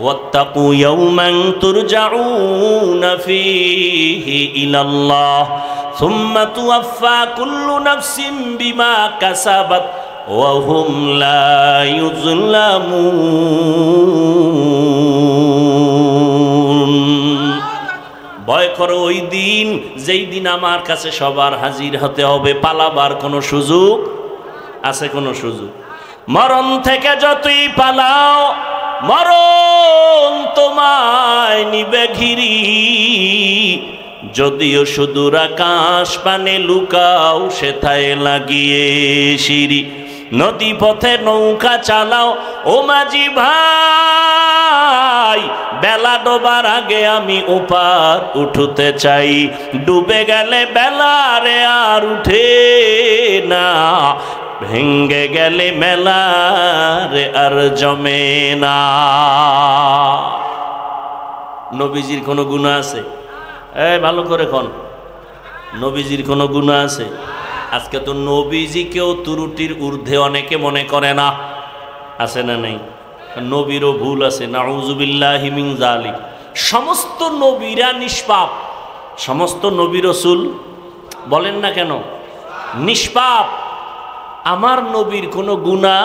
ওয়াত্তাকু ইয়াওমান তুরজাউনা ফীহি ইলাল্লাহ সুম্মা তুওয়াফফা কুল্লু নাফসিন বিমা কাসাবাত ওয়া হুম লা ইউযলামুন। ভয় করো ওই দিন, যেই দিন আমার কাছে সবার হাজির হতে হবে, পালাবার কোনো সুযোগ আছে? কোনো সুযোগ? মরণ থেকে যতই পালাও, মরণ তোমায় নিবে ঘিরি। যদিও সুদূর আকাশ পানে লুকাও, সেথায় লাগিয়ে সিঁড়ি। নদী পথে নৌকা চালাও ও মাঝি ভাই, বেলা ডোবার আগে আমি ওপার উঠতে চাই। ডুবে গেলে বেলা রে আর উঠে না, ভেঙ্গে গেলে মেলা রে আর জমে না। নবীজির কোনো গুনাহ আছে? ভালো করে কোন নবীজির কোনো গুনাহ আছে? আজকে তো নবীজিকেও ত্রুটির ঊর্ধ্বে অনেকে মনে করে না, আছে না নেই? নবীরও ভুল আছে, নাউযুবিল্লাহি মিন যালিক। সমস্ত নবীরা নিষ্পাপ, সমস্ত নবী রাসূল বলেন না কেন নিষ্পাপ। আমার নবীর কোনো গুনাহ।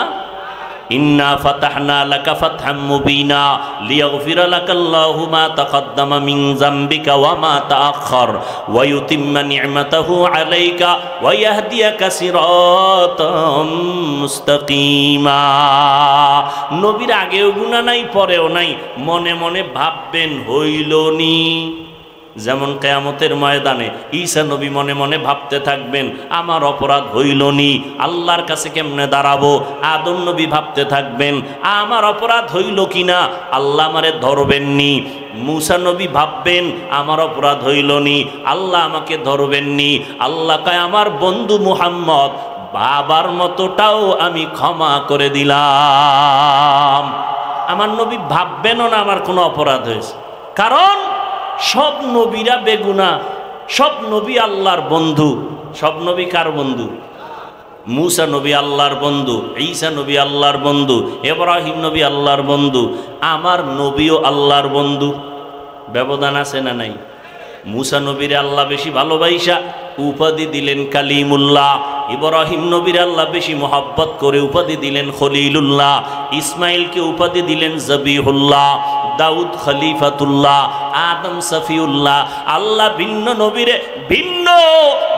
ইন্না ফাতাহনা লাকা ফাতহাম মুবিনা লিয়াগফিরা লাকাল্লাহু মা তাকদ্দামা মিন যামবিকা ওয়া মা তাআখার ওয়া ইউতিম্মা নি'মাতাহু আলাইকা ওয়া ইয়াহদিয়াকা সিরাতাম মুস্তাকিমা। নবীর আগেও গুনাহ নাই, পরেও নাই, মনে মনে ভাববেন হইলনি। যেমন কিয়ামতের ময়দানে ঈসা নবী মনে মনে ভাবতে থাকবেন আমার অপরাধ হইলনি, আল্লাহর কাছে কেমনে দাঁড়াবো। আদম নবী ভাবতে থাকবেন আমার অপরাধ হইল কিনা, আল্লাহ আমারে ধরবেননি। মুসা নবী ভাববেন আমার অপরাধ হইলনি, আল্লাহ আমাকে ধরবেননি। আল্লাহ কয় আমার বন্ধু মুহাম্মদ বাবার মতোটাও আমি ক্ষমা করে দিলাম। আমার নবী ভাববেনও না আমার কোনো অপরাধ হয়েছে, কারণ সব নবীরা বেগুনা, সব নবী আল্লাহর বন্ধু। সব নবী কার বন্ধু? মুসা নবী আল্লাহর বন্ধু, ঈসা নবী আল্লাহর বন্ধু, ইব্রাহিম নবী আল্লাহর বন্ধু, আমার নবীও আল্লাহর বন্ধু। ব্যবধান আছে না নাই? মুসা নবীরে আল্লাহ বেশি ভালোবাসা উপাধি দিলেন কালিমুল্লাহ, ইব্রাহিম নবীর আল্লাহ বেশি মোহাব্বত করে উপাধি দিলেন খলিলুল্লাহ, ইসমাইলকে উপাধি দিলেন জবিহুল্লাহ, দাউদ খলিফাতুল্লাহ, আদম সফিউল্লাহ। আল্লাহ ভিন্ন নবীরে ভিন্ন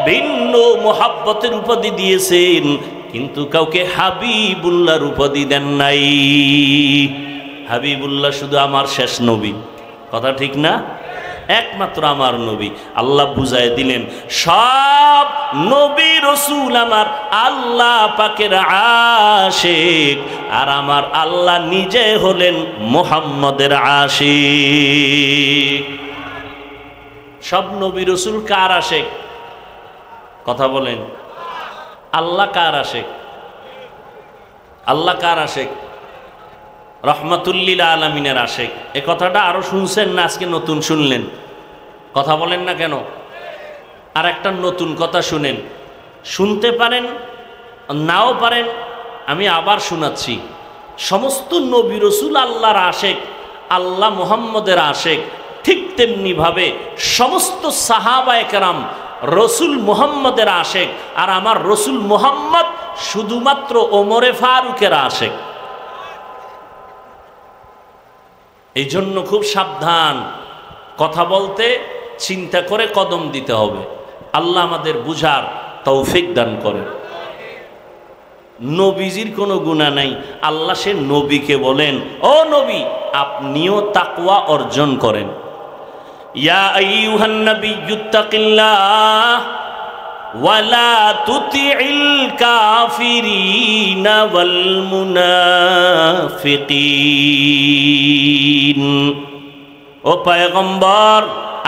ভিন্ন মোহাব্বতের উপাধি দিয়েছেন, কিন্তু কাউকে হাবিবুল্লাহর উপাধি দেন নাই। হাবিবুল্লাহ শুধু আমার শেষ নবী, কথা ঠিক না? একমাত্র আমার নবী। আল্লাহ বুঝায় দিলেন সব নবী রসুল আমার আল্লাহ পাকের আশিক, আর আমার আল্লাহ নিজে হলেন মুহাম্মদের আশিক। সব নবী রসুল কার আশিক? কথা বলেন। আল্লাহ কার আশিক? আল্লাহ কার আশিক? রহমাতুল্লিল আলামিনের আশিক। এ কথাটা আরো শুনছেন না আজকে নতুন শুনলেন? কথা বলেন না কেন? আর একটা নতুন কথা শুনেন, শুনতে পারেন নাও পারেন, আমি আবার শোনাচ্ছি। সমস্ত নবী রসুল আল্লাহর আশিক, আল্লাহ মুহাম্মদের আশিক। ঠিক তেমনি ভাবে সমস্ত সাহাবায়ে কেরাম রসুল মুহাম্মদের আশিক, আর আমার রসুল মুহাম্মদ শুধুমাত্র ওমরে ফারুকের আশিক। এই জন্য খুব সাবধান, কথা বলতে চিন্তা করে কদম দিতে হবে। আল্লাহ আমাদের বুঝার তৌফিক দান করে। নবীজির কোনো গুনাহ নাই, আল্লাহ সে নবীকে বলেন, ও নবী আপনিও তাকওয়া অর্জন করেন। ইয়া আইয়ুহান নাবিয়্যুত্তাকিল্লাহ ওয়ালা তুতিইল কাফিরিনা ওয়াল মুনাফিকিন। ও পয়গম্বর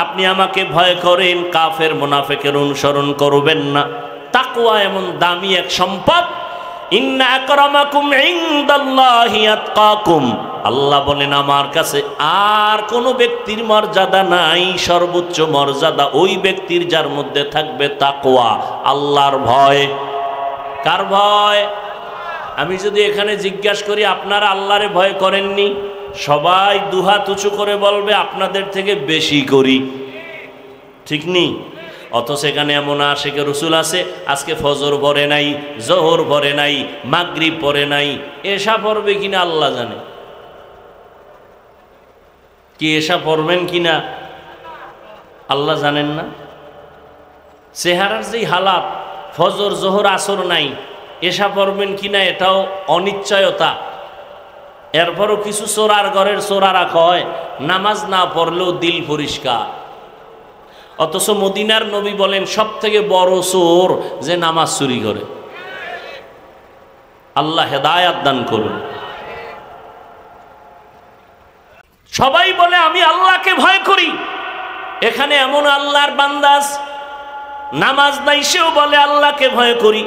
আপনি আমাকে ভয় করেন, কাফের মুনাফিকের অনুসরণ করবেন না। তাকওয়া এমন দামি এক সম্পদ, ইন্না আকরামাকুম ইনদাল্লাহি আতকাকুম। আল্লাহ বলেন আমার কাছে আর কোনো ব্যক্তির মর্যাদা নাই, সর্বোচ্চ মর্যাদা ওই ব্যক্তির যার মধ্যে থাকবে তাকওয়া, আল্লাহর ভয়। কার ভয়? আমি যদি এখানে জিজ্ঞাসা করি আপনারা আল্লাহরে ভয় করেননি, সবাই দুহাত উঁচু করে বলবে আপনাদের থেকে বেশি করি, ঠিক নি? অথচ এখানে এমন আশিকে রসুল আছে আজকে ফজর পড়ে নাই, জোহর পড়ে নাই, মাগরিব পড়ে নাই, এশা পড়বে কিনা আল্লাহ জানে। কি এশা পড়বেন কিনা আল্লাহ জানেন না? চেহারার যেই হালাত, ফজর জোহর আসর নাই, এশা পড়বেন কিনা এটাও অনিশ্চয়তা। এরপরও কিছু চোরার ঘরের চোরারা কয় নামাজ না পড়লেও দিল পরিষ্কার। অথচ মদিনার নবী বলেন সব থেকে বড় চোর যে নামাজ চুরি করে। আল্লাহ হেদায়াত দান করুন। সবাই বলে আমি আল্লাহকে ভয় করি, এখানে এমন আল্লাহর বান্দাস নামাজ নাই সেও বলে আল্লাহকে ভয় করি।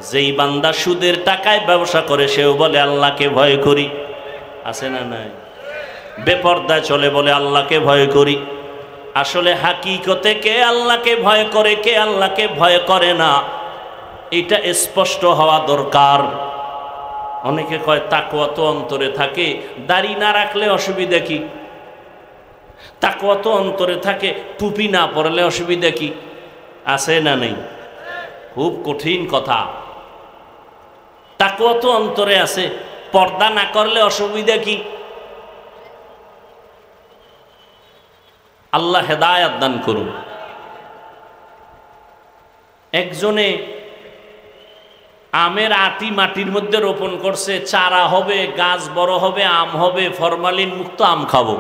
যেই বান্দা সুদের টাকায় ব্যবসা করে সেও বলে আল্লাহকে ভয় করি। আছে না নাই? বেপরদায় চলে বলে আল্লাহকে ভয় করি। আসলে হাকিকতে কে আল্লাহকে ভয় করে, কে আল্লাহকে ভয় করে না, এটা স্পষ্ট হওয়া দরকার। অনেকে কয় তাকওয়া তো অন্তরে থাকে, দাড়ি না রাখলে অসুবিধা কি? তাকওয়া তো অন্তরে থাকে, টুপি না পরলে অসুবিধা কি? আছে না নেই? খুব কঠিন কথা। তাকওয়া তো অন্তরে আছে, পর্দা না করলে অসুবিধা কি? আল্লাহ হেদায়াত দান করুন। একজনে আমের আটি মাটির মধ্যে রোপণ করছে, চারা হবে, গাছ বড় হবে, আম হবে, ফরমালিন মুক্ত আম খাবো।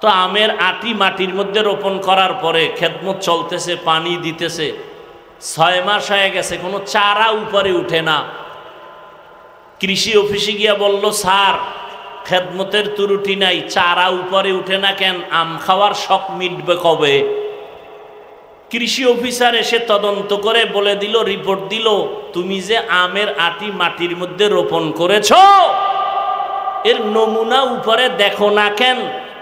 তো আমের আটি মাটির মধ্যে রোপণ করার পরে খেদমত চলতেছে, পানি দিতেছে, 6 মাস হয়ে গেছে, কোনো চারা উপরে উঠে না। কৃষি অফিসে গিয়া বলল স্যার খেদমতের ত্রুটি নাই, চারা উপরে উঠে না কেন, আম খাওয়ার শখ মিটবে কবে? কৃষি অফিসার এসে তদন্ত করে বলে দিল, রিপোর্ট দিল, তুমি যে আমের আটি মাটির মধ্যে রোপণ করেছ এর নমুনা উপরে দেখো না কেন?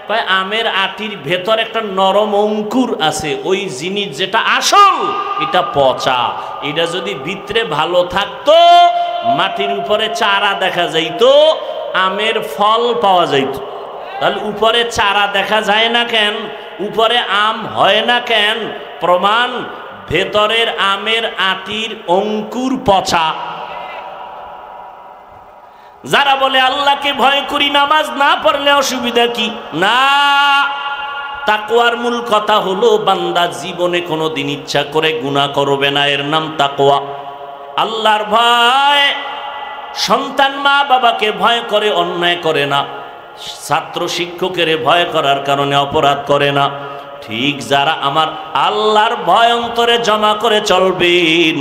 কয় আমের আটির ভেতর একটা নরম অঙ্কুর আছে, ওই জিনিস যেটা আসল এটা পচা। এটা যদি ভিতরে ভালো থাকতো, মাটির উপরে চারা দেখা যাইতো, আমের ফল পাওয়া যাইত। তাহলে উপরে চারা দেখা যায় না কেন? উপরে আম হয় না কেন? প্রমাণ, ভেতরের আমের আটির অঙ্কুর পচা। যারা বলে আল্লাহকে ভয় করি, নামাজ না পড়লে অসুবিধা কি? না, তাকওয়ার মূল কথা হলো বান্দা জীবনে কোনোদিন ইচ্ছা করে গুনাহ করবে না, এর নাম তাকওয়া। আল্লাহর ভয়। সন্তান মা বাবাকে ভয় করে, অন্যায় করে না। ছাত্র শিক্ষকের ভয় করার কারণে অপরাধ করে না। ঠিক যারা আমার আল্লাহর ভয় অন্তরে জমা করে চলবেন,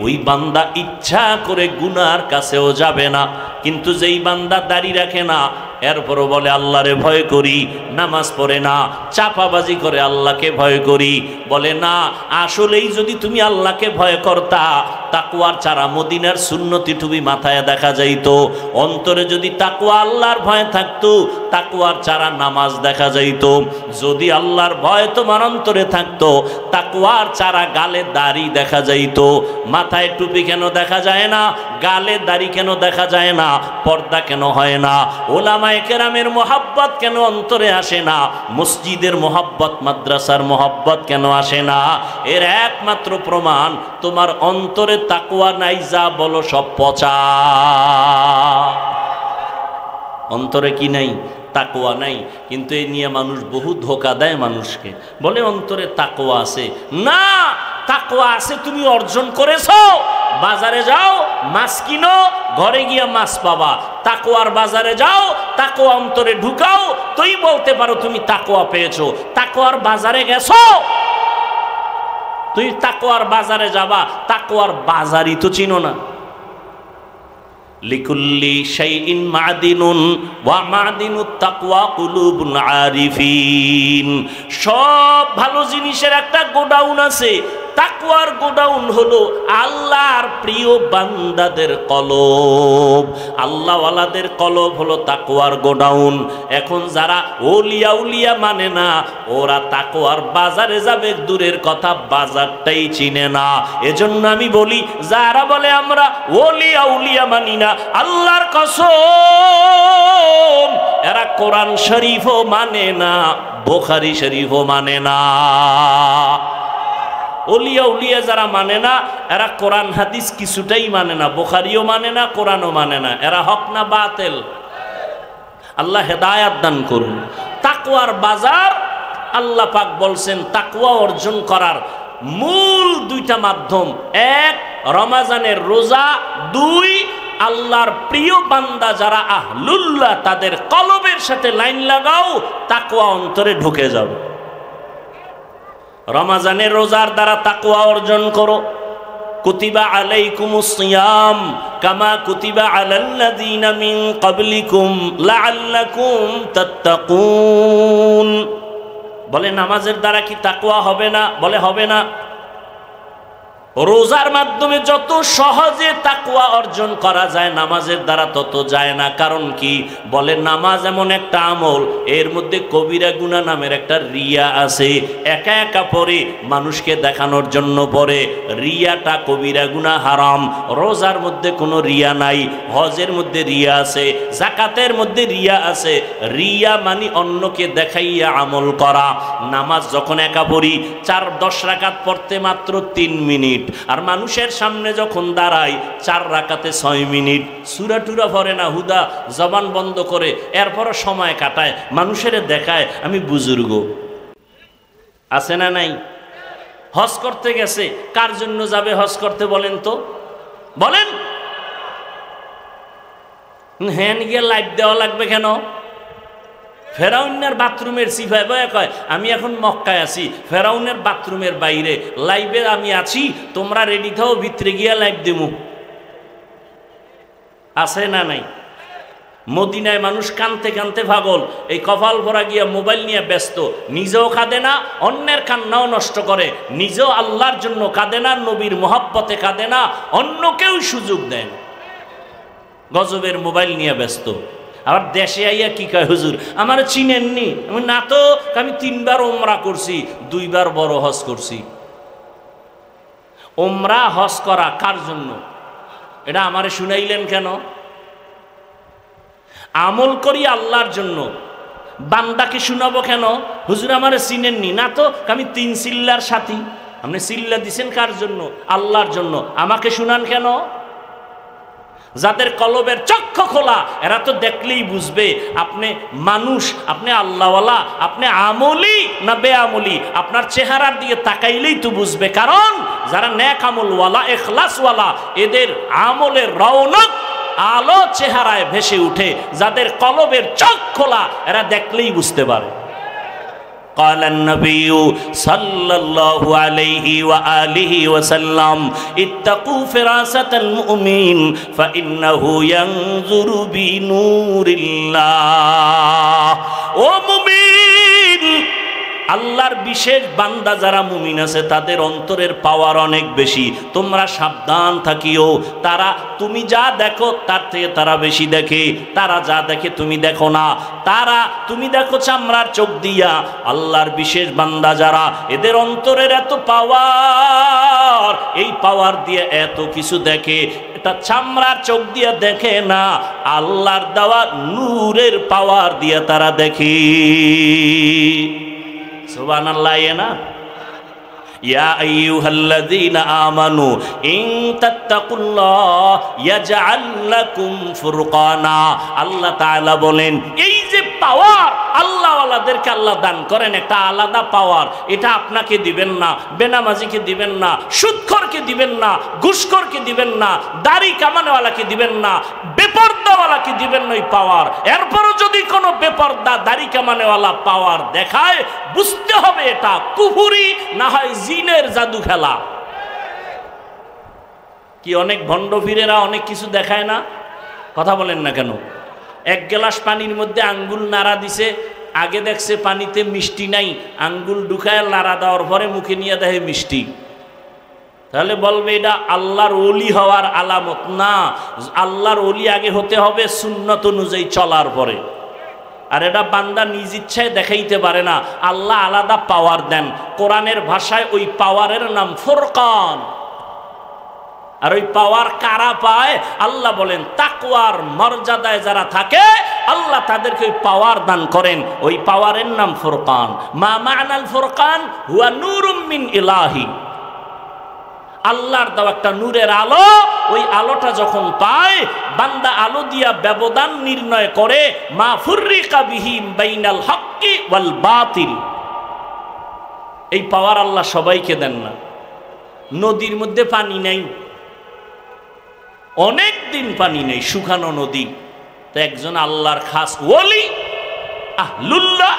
ওই বান্দা ইচ্ছা করে গুনার কাছেও যাবে না। কিন্তু যেই বান্দা দাড়ি রাখে না, এরপরও বলে আল্লাহরে ভয় করি, নামাজ পড়ে না, চাপাবাজি করে আল্লাহকে ভয় করি, বলে না আসলেই যদি তুমি আল্লাহকে ভয় করতা, তাকওয়ার চারা মদিনার সুন্নতি টুপি মাথায় দেখা যাইতো। অন্তরে যদি তাকওয়া আল্লাহর ভয় থাকতো, তাকওয়ার চারা নামাজ দেখা যাইতো। যদি আল্লাহর ভয় তোমার অন্তরে থাকতো, তাকওয়ার চারা গালে দাড়ি দেখা যাইতো। মাথায় টুপি কেন দেখা যায় না? গালে দাড়ি কেন দেখা যায় না? পর্দা কেন হয় না? ওলামায়ে কেরামের মোহাব্বত কেন অন্তরে আসে না? মসজিদের মোহাব্বত, মাদ্রাসার মোহাব্বত কেন আসে না? এর একমাত্র প্রমাণ, তোমার অন্তরে তাকওয়া নাই, যা বলো সব পচা। অন্তরে কি নাই? তাকওয়া নাই। কিন্তু এই নিয়ে মানুষ বহু ধোঁকা দেয় মানুষকে, বলে অন্তরে তাকওয়া আছে। না, তাকওয়া আছে তুমি অর্জন করেছো। বাজারে যাও, মাছ কিনো, ঘরে গিয়া মাছ পাবা। তাকওয়ার বাজারে যাও, তাকওয়া অন্তরে ঢুকাও, তুই বলতে পারো তুমি তাকওয়া পেয়েছো। তাকওয়ার বাজারে গেছো, তুই তাকওয়ার বাজারে যাবা, তাকওয়ার বাজারই তো চিনো না। লিকুল্লি শাইইন মাদিনুন ওয়া মাদিনুত তাকওয়া কুলুবুন আরিফিন। সব ভালো জিনিসের একটা গোডাউন আছে। তাকওয়ার গোডাউন হলো আল্লাহর প্রিয় বান্দাদের কলব। আল্লাহওয়ালাদের কলব হলো তাকওয়ার গোডাউন। এখন যারা ওলিয়া উলিয়া মানে না, ওরা তাকওয়ার বাজারে যাবে দূরের কথা, বাজারটাই চিনে না। এজন্য আমি বলি, যারা বলে আমরা ওলিয়া উলিয়া মানি না, আল্লাহর কসম এরা কোরআন শরীফও মানে না, বুখারী শরীফও মানে না। ওলিয়া উলিয়া যারা মানে না, এরা কোরআন হাদিস কিছুটাই মানে না, বুখারীও মানে না, কোরআনও মানে না। এরা হক না বাতিল? আল্লাহ হেদায়াত দান করুন। তাকওয়ার বাজার, আল্লাহ পাক বলছেন তাকওয়া অর্জন করার মূল দুইটা মাধ্যম, এক রমজানের রোজা, দুই আল্লাহর প্রিয় বান্দা যারা আহলুল্লাহ তাদের কলবের সাথে লাইন লাগাও, তাকওয়া অন্তরে ঢুকে যাবে। রমজানের রোজার দ্বারা তাকওয়া অর্জন করো। কুতিবা আলাইকুমুস সিয়াম কামা কুতিবা আলাল্লাযীনা মিন ক্বাবলিকুম লাআল্লাকুম তাত্তাকুন। বলে নামাজের দ্বারা কি তাকওয়া হবে না? বলে হবে না। রোজার মাধ্যমে যত সহজে তাকওয়া অর্জন করা যায়, নামাজের দ্বারা তত যায় না। কারণ কি? বলে নামাজ এমন একটা আমল, এর মধ্যে কবিরা গুনাহ নামের একটা রিয়া আছে। একা একা পড়ে, মানুষকে দেখানোর জন্য পড়ে, রিয়াটা কবিরা গুনাহ, হারাম। রোজার মধ্যে কোনো রিয়া নাই, হজের মধ্যে রিয়া আছে, যাকাতের মধ্যে রিয়া আছে। রিয়া মানে অন্যকে দেখাইয়া আমল করা। নামাজ যখন একা পড়ি, 4-10 রাকাত পড়তে মাত্র 3 মিনিট, আর মানুষের সামনে যখন দাঁড়াই 4 রাকাতে 6 মিনিট। সূরা টুরা পড়ে না, হুদা জবান বন্ধ করে, এরপরও সময় কাটায়, মানুষের দেখায় আমি বুজুর্গ। আছে না নাই? হজ করতে গেছে, কার জন্য যাবে হজ করতে বলেন তো? বলেন। হ্যাঁ, গিয়ে লাইভ দেওয়া লাগবে কেন? ফেরাউনের বাথরুমের সিফায় বয়া কয় আমি এখন মক্কায় আছি, ফেরাউনের বাথরুমের বাইরে লাইভে আমি আছি, তোমরা রেডি থাও, ভিতরে গিয়া লাইভ দেবো। আছে না নাই? মদিনায় মানুষ কানতে কানতে পাগল, এই কপাল ভরা গিয়া মোবাইল নিয়ে ব্যস্ত, নিজেও কাঁদে না, অন্যের কান্নাও নষ্ট করে, নিজেও আল্লাহর জন্য কাঁদে না, নবীর মোহাব্বতে কাঁদে না, অন্যকেও সুযোগ দেন। গজবের মোবাইল নিয়ে ব্যস্ত। আবার দেশে আইয়া কি কয়, হুজুর আমার চিনেননি? আমি না তো, আমি 3 বার ওমরা করছি, 2 বার বড় হজ করছি। ওমরা হজ করা কার জন্য? এটা আমারে শুনাইলেন কেন? আমল করি আল্লাহর জন্য, বান্দাকে শুনাবো কেন? হুজুর আমারে চিনেননি? না তো, আমি 3 চিল্লার সাথী। আপনি চিল্লা দিছেন কার জন্য? আল্লাহর জন্য। আমাকে শুনান কেন? যাদের কলবের চক্ষু খোলা, এরা তো দেখলেই বুঝবে আপনি মানুষ, আপনি আল্লাহওয়ালা, আপনি আমলি না বেআমলি। আপনার চেহারার দিকে তাকাইলেই তো বুঝবে। কারণ যারা নেক আমলওয়ালা, ইখলাসওয়ালা, এদের আমলের রৌনক আলো চেহারায় ভেসে উঠে। যাদের কলবের চোখ খোলা, এরা দেখলেই বুঝতে পারে। قال النبي صلى الله عليه وآله وسلم اتقوا فراسة المؤمن فإنه ينظر بنور الله ও মুমিন, আল্লাহর বিশেষ বান্দা যারা মুমিন আছে তাদের অন্তরের পাওয়ার অনেক বেশি। তোমরা সাবধান থাকিও। তারা তুমি যা দেখো তার থেকে তারা বেশি দেখে। তারা যা দেখে তুমি দেখো না। তারা তুমি দেখো চামড়ার চোখ দিয়া। আল্লাহর বিশেষ বান্দা যারা, এদের অন্তরের এত পাওয়ার, এই পাওয়ার দিয়ে এত কিছু দেখে। এটা চামড়ার চোখ দিয়ে দেখে না, আল্লাহর দেওয়া নূরের পাওয়ার দিয়ে তারা দেখে। সুবহানাল্লাহ। না ইয়া আইয়ুহাল্লাযীনা আমানু ইন তাত্তাকুল্লাহ ইয়াজআল লাকুম ফুরকানা। আল্লাহ তাআলা বলেন, এই যে পাওয়ার আল্লাহওয়ালাদেরকে আল্লাহ দান করেন, একটা আলাদা পাওয়ার। এটা আপনাকে দিবেন না, বেনামাজিকে দিবেন না, সুদখোরকে দিবেন না, ঘুষখোরকে দিবেন না, দাড়ি কামানেওয়ালাকে দিবেন না, বেপরদাওয়ালাকে দিবেন না এই পাওয়ার। এরপরও যদি কোনো বেপরদা দাড়ি কামানেওয়ালা পাওয়ার দেখায়, বুঝতে হবে এটা কুফরি, না হয় জিনের জাদু খেলা। কি অনেক ভণ্ড ফিরেরা অনেক কিছু দেখায় না? কথা বলেন না কেন? 1 গ্লাস পানির মধ্যে আঙ্গুল নাড়া দিছে, আগে দেখছে পানিতে মিষ্টি নাই, আঙ্গুল ঢুকায় নাড়া দেওয়ার পরে মুখে নিয়ে দেখে মিষ্টি। তাহলে বলবে এটা আল্লাহর ওলি হওয়ার আলামত না। আল্লাহর ওলি আগে হতে হবে সুন্নত অনুযায়ী চলার পরে। আর এটা বান্দা নিজ ইচ্ছায় দেখাইতে পারে না। আল্লাহ আলাদা পাওয়ার দেন। কোরআনের ভাষায় ওই পাওয়ারের নাম ফুরকান। আর ওই পাওয়ার কারা পায়? আল্লাহ বলেন তাকওয়ার মর্যাদায় যারা থাকে আল্লাহ তাদেরকে ওই পাওয়ার দান করেন। ওই পাওয়ারের নাম ফুরকান। মা মা'নাল ফুরকান হুয়া নূরুম মিন ইলাহি। আল্লাহর দেওয়া একটা নূরের আলো, ওই আলোটা যখন পায় বান্দা আলো দিয়া ব্যবধান নির্ণয় করে। মা ফুররিকা বিহি বাইনাল হক্কি ওয়াল বাতিল। এই পাওয়ার আল্লাহ সবাইকে দেন না। নদীর মধ্যে পানি নাই, অনেক দিন পানি নেই, শুকানো নদী। তো একজন আল্লাহর খাস ওলি আহলুল্লাহ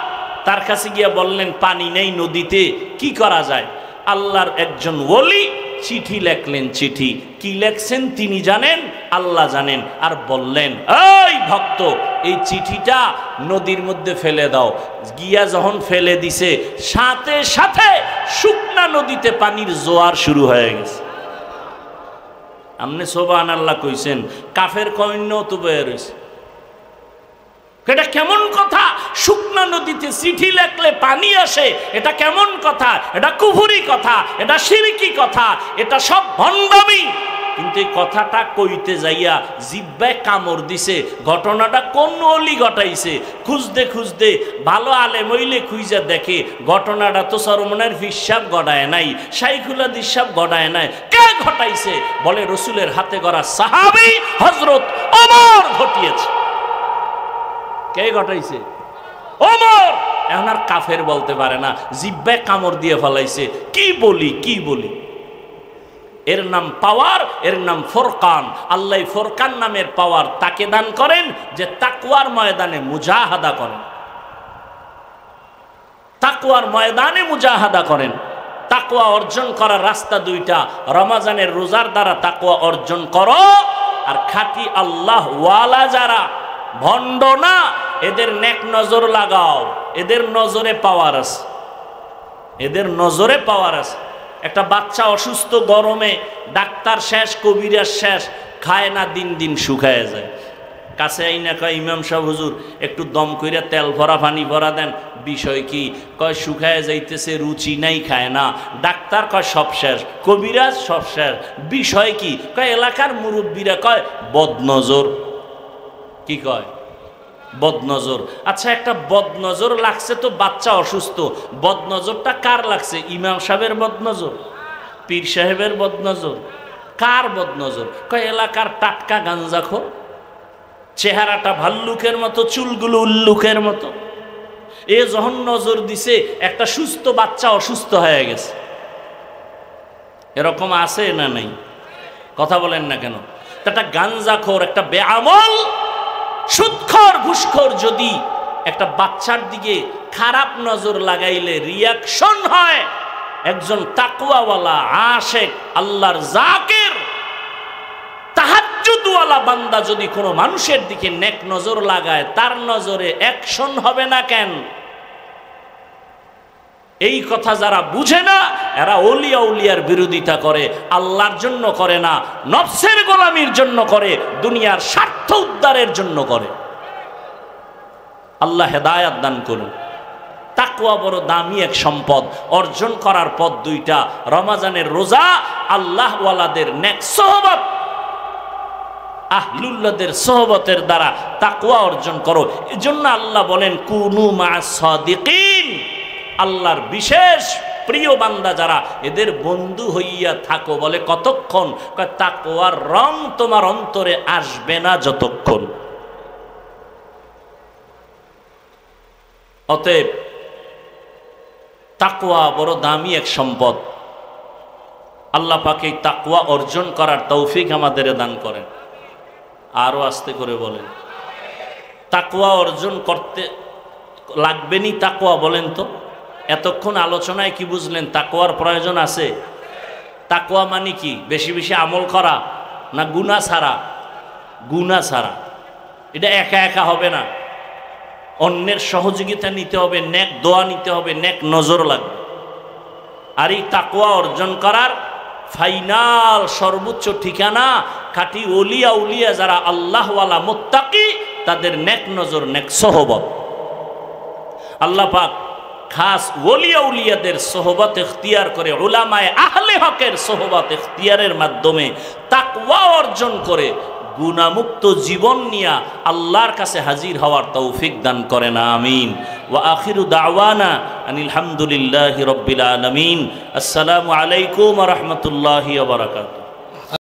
তার কাছে গিয়া বললেন পানি নেই নদীতে, কি করা যায়? আল্লাহর একজন ওলি চিঠি লেখলেন। চিঠি কি লেখছেন তিনি জানেন, আল্লাহ জানেন। আর বললেন, এই ভক্ত, এই চিঠিটা নদীর মধ্যে ফেলে দাও। গিয়া যখন ফেলে দিছে, সাথে সাথে শুকনা নদীতে পানির জোয়ার শুরু হয়ে গেছে। আপনি সুবহানাল্লাহ কইছেন, কাফের কইন্যও তো বের হইছে। এটা কেমন কথা? শুকনা নদীতে চিঠি লেখলে পানি আসে, এটা কেমন কথা? এটা কুফরি কথা, এটা শিরকি কথা, এটা সব ভণ্ডামি। কিন্তু এই কথাটা কইতে যাইয়া জিহ্বায় কামড় দিছে। ঘটনাটা কোন ওলি ঘটাইছে? খুঁজতে খুঁজতে ভালো আলেম হইলে খুঁজে দেখে ঘটনাটা তো সরমনের ফিসাব গড়ায় নাই, শাইখুল হাদিস সাহেব গড়ায় নাই। কে ঘটাইছে? বলে রসুলের হাতে গড়া সাহাবী হযরত ওমর ঘটিয়েছে। কে ঘটাইছে? ওমর। এখন আর কাফের বলতে পারে না, জিহ্বায় কামড় দিয়ে ফেলাইছে। কি বলি কি বলি? এর নাম পাওয়ার, এর নাম ফুরকান। আল্লাহ ফুরকান নামের পাওয়ার তাকে দান করেন যে তাকওয়ার ময়দানে মুজাহাদা করেন। তাকওয়ার ময়দানে মুজাহাদা করেন। তাকওয়া অর্জন করার রাস্তা দুইটা। রমজানের রোজার দ্বারা তাকওয়া অর্জন করো। আর খাঁটি আল্লাহ ওয়ালা যারা, ভণ্ড না, এদের নেক নজর লাগাও। এদের নজরে পাওয়ার আছে, এদের নজরে পাওয়ার আছে। একটা বাচ্চা অসুস্থ, গরমে ডাক্তার শেষ, কবিরাজ শেষ, খায় না, দিন দিন শুকায় যায়। কাছে আইনা কয় ইমাম সাহেব হুজুর একটু দম কইরা তেল ভরা পানি ভরা দেন। বিষয় কি? কয় শুকায় যাইতেছে, রুচি নাই, খায় না। ডাক্তার কয় সব শেষ, কবিরাজ সব শেষ। বিষয় কি? কয় এলাকার মুরব্বীরা কয় বদনজর। কি কয়? বদনজর। আচ্ছা, একটা বদনজর লাগছে তো বাচ্চা অসুস্থ, বদনজরটা কার লাগছে? ইমাম সাহেবের বদনজর, পীর সাহেবের বদনজর, কার বদনজর? কয় এলাকার টাটকা গাঞ্জাখোর, চেহারাটা ভাল্লুকের মতো, চুলগুলো উল্লুকের মতো। এ যখন নজর দিছে, একটা সুস্থ বাচ্চা অসুস্থ হয়ে গেছে। এরকম আছে না নাই? কথা বলেন না কেন? একটা গাঞ্জাখোর, একটা বেআমল, সুদখোর, ঘুষখোর যদি একটা বাচ্চার দিকে খারাপ নজর লাগাইলে রিয়াকশন হয়, একজন তাকওয়াওয়ালা আশেক, আল্লাহর জাকির, তাহাজ্জুদওয়ালা বান্দা যদি কোনো মানুষের দিকে নেক নজর লাগায়, তার নজরে অ্যাকশন হবে না কেন? এই কথা যারা বুঝে না, এরা ওলিয়া উলিয়ার বিরোধিতা করে, আল্লাহর জন্য করে না, নফসের গোলামির জন্য করে, দুনিয়ার স্বার্থ উদ্ধারের জন্য করে। আল্লাহ হেদায়াত দান করুন। তাকওয়া বড় দামি এক সম্পদ, অর্জন করার পথ দুইটা। রমজানের রোজা, আল্লাহ ওয়ালাদের নেক সোহবত, আহলুল্লাহদের সোহবতের দ্বারা তাকওয়া অর্জন করো। এজন্য আল্লাহ বলেন কুনু মা'আস সাদিকিন, আল্লাহর বিশেষ প্রিয় বান্দা যারা, এদের বন্ধু হইয়া থাকো। বলে কতক্ষণ? তাকওয়ার রং তোমার অন্তরে আসবে না যতক্ষণ। অতএব তাকওয়া বড় দামি এক সম্পদ। আল্লাহ পাক এই তাকওয়া অর্জন করার তৌফিক আমাদের দান করেন। আরো আস্তে করে বলেন, তাকওয়া অর্জন করতে লাগবেনি তাকওয়া? বলেন তো, এতক্ষণ আলোচনায় কি বুঝলেন? তাকওয়ার প্রয়োজন আছে। তাকওয়া মানে কি? বেশি বেশি আমল করা না গুনাহ ছাড়া? গুনাহ ছাড়া। এটা একা একা হবে না, অন্যের সহযোগিতা নিতে হবে, নেক দোয়া নিতে হবে, নেক নজর লাগবে। আর এই তাকওয়া অর্জন করার ফাইনাল সর্বোচ্চ ঠিকানা খাঁটি ওলিয়া উলিয়া যারা আল্লাহওয়ালা মুত্তাকি, তাদের নেক নজর, নেক সোহবত। আল্লাহ পাক খাস ওলিয়া উলিয়াদের সোহবত ইখতিয়ার করে, উলামায়ে আহলে হকের সোহবত ইখতিয়ারের মাধ্যমে তাকওয়া অর্জন করে গুনাহমুক্ত জীবন নিয়া আল্লাহর কাছে হাজির হওয়ার তৌফিক দান করেন। আমিন। ওয়া আখিরু দাওয়ানা আনিল হামদুলিল্লাহি রাব্বিল আলামিন। আসসালামু আলাইকুম ওয়া রাহমাতুল্লাহি ওয়া বারাকাতুহু।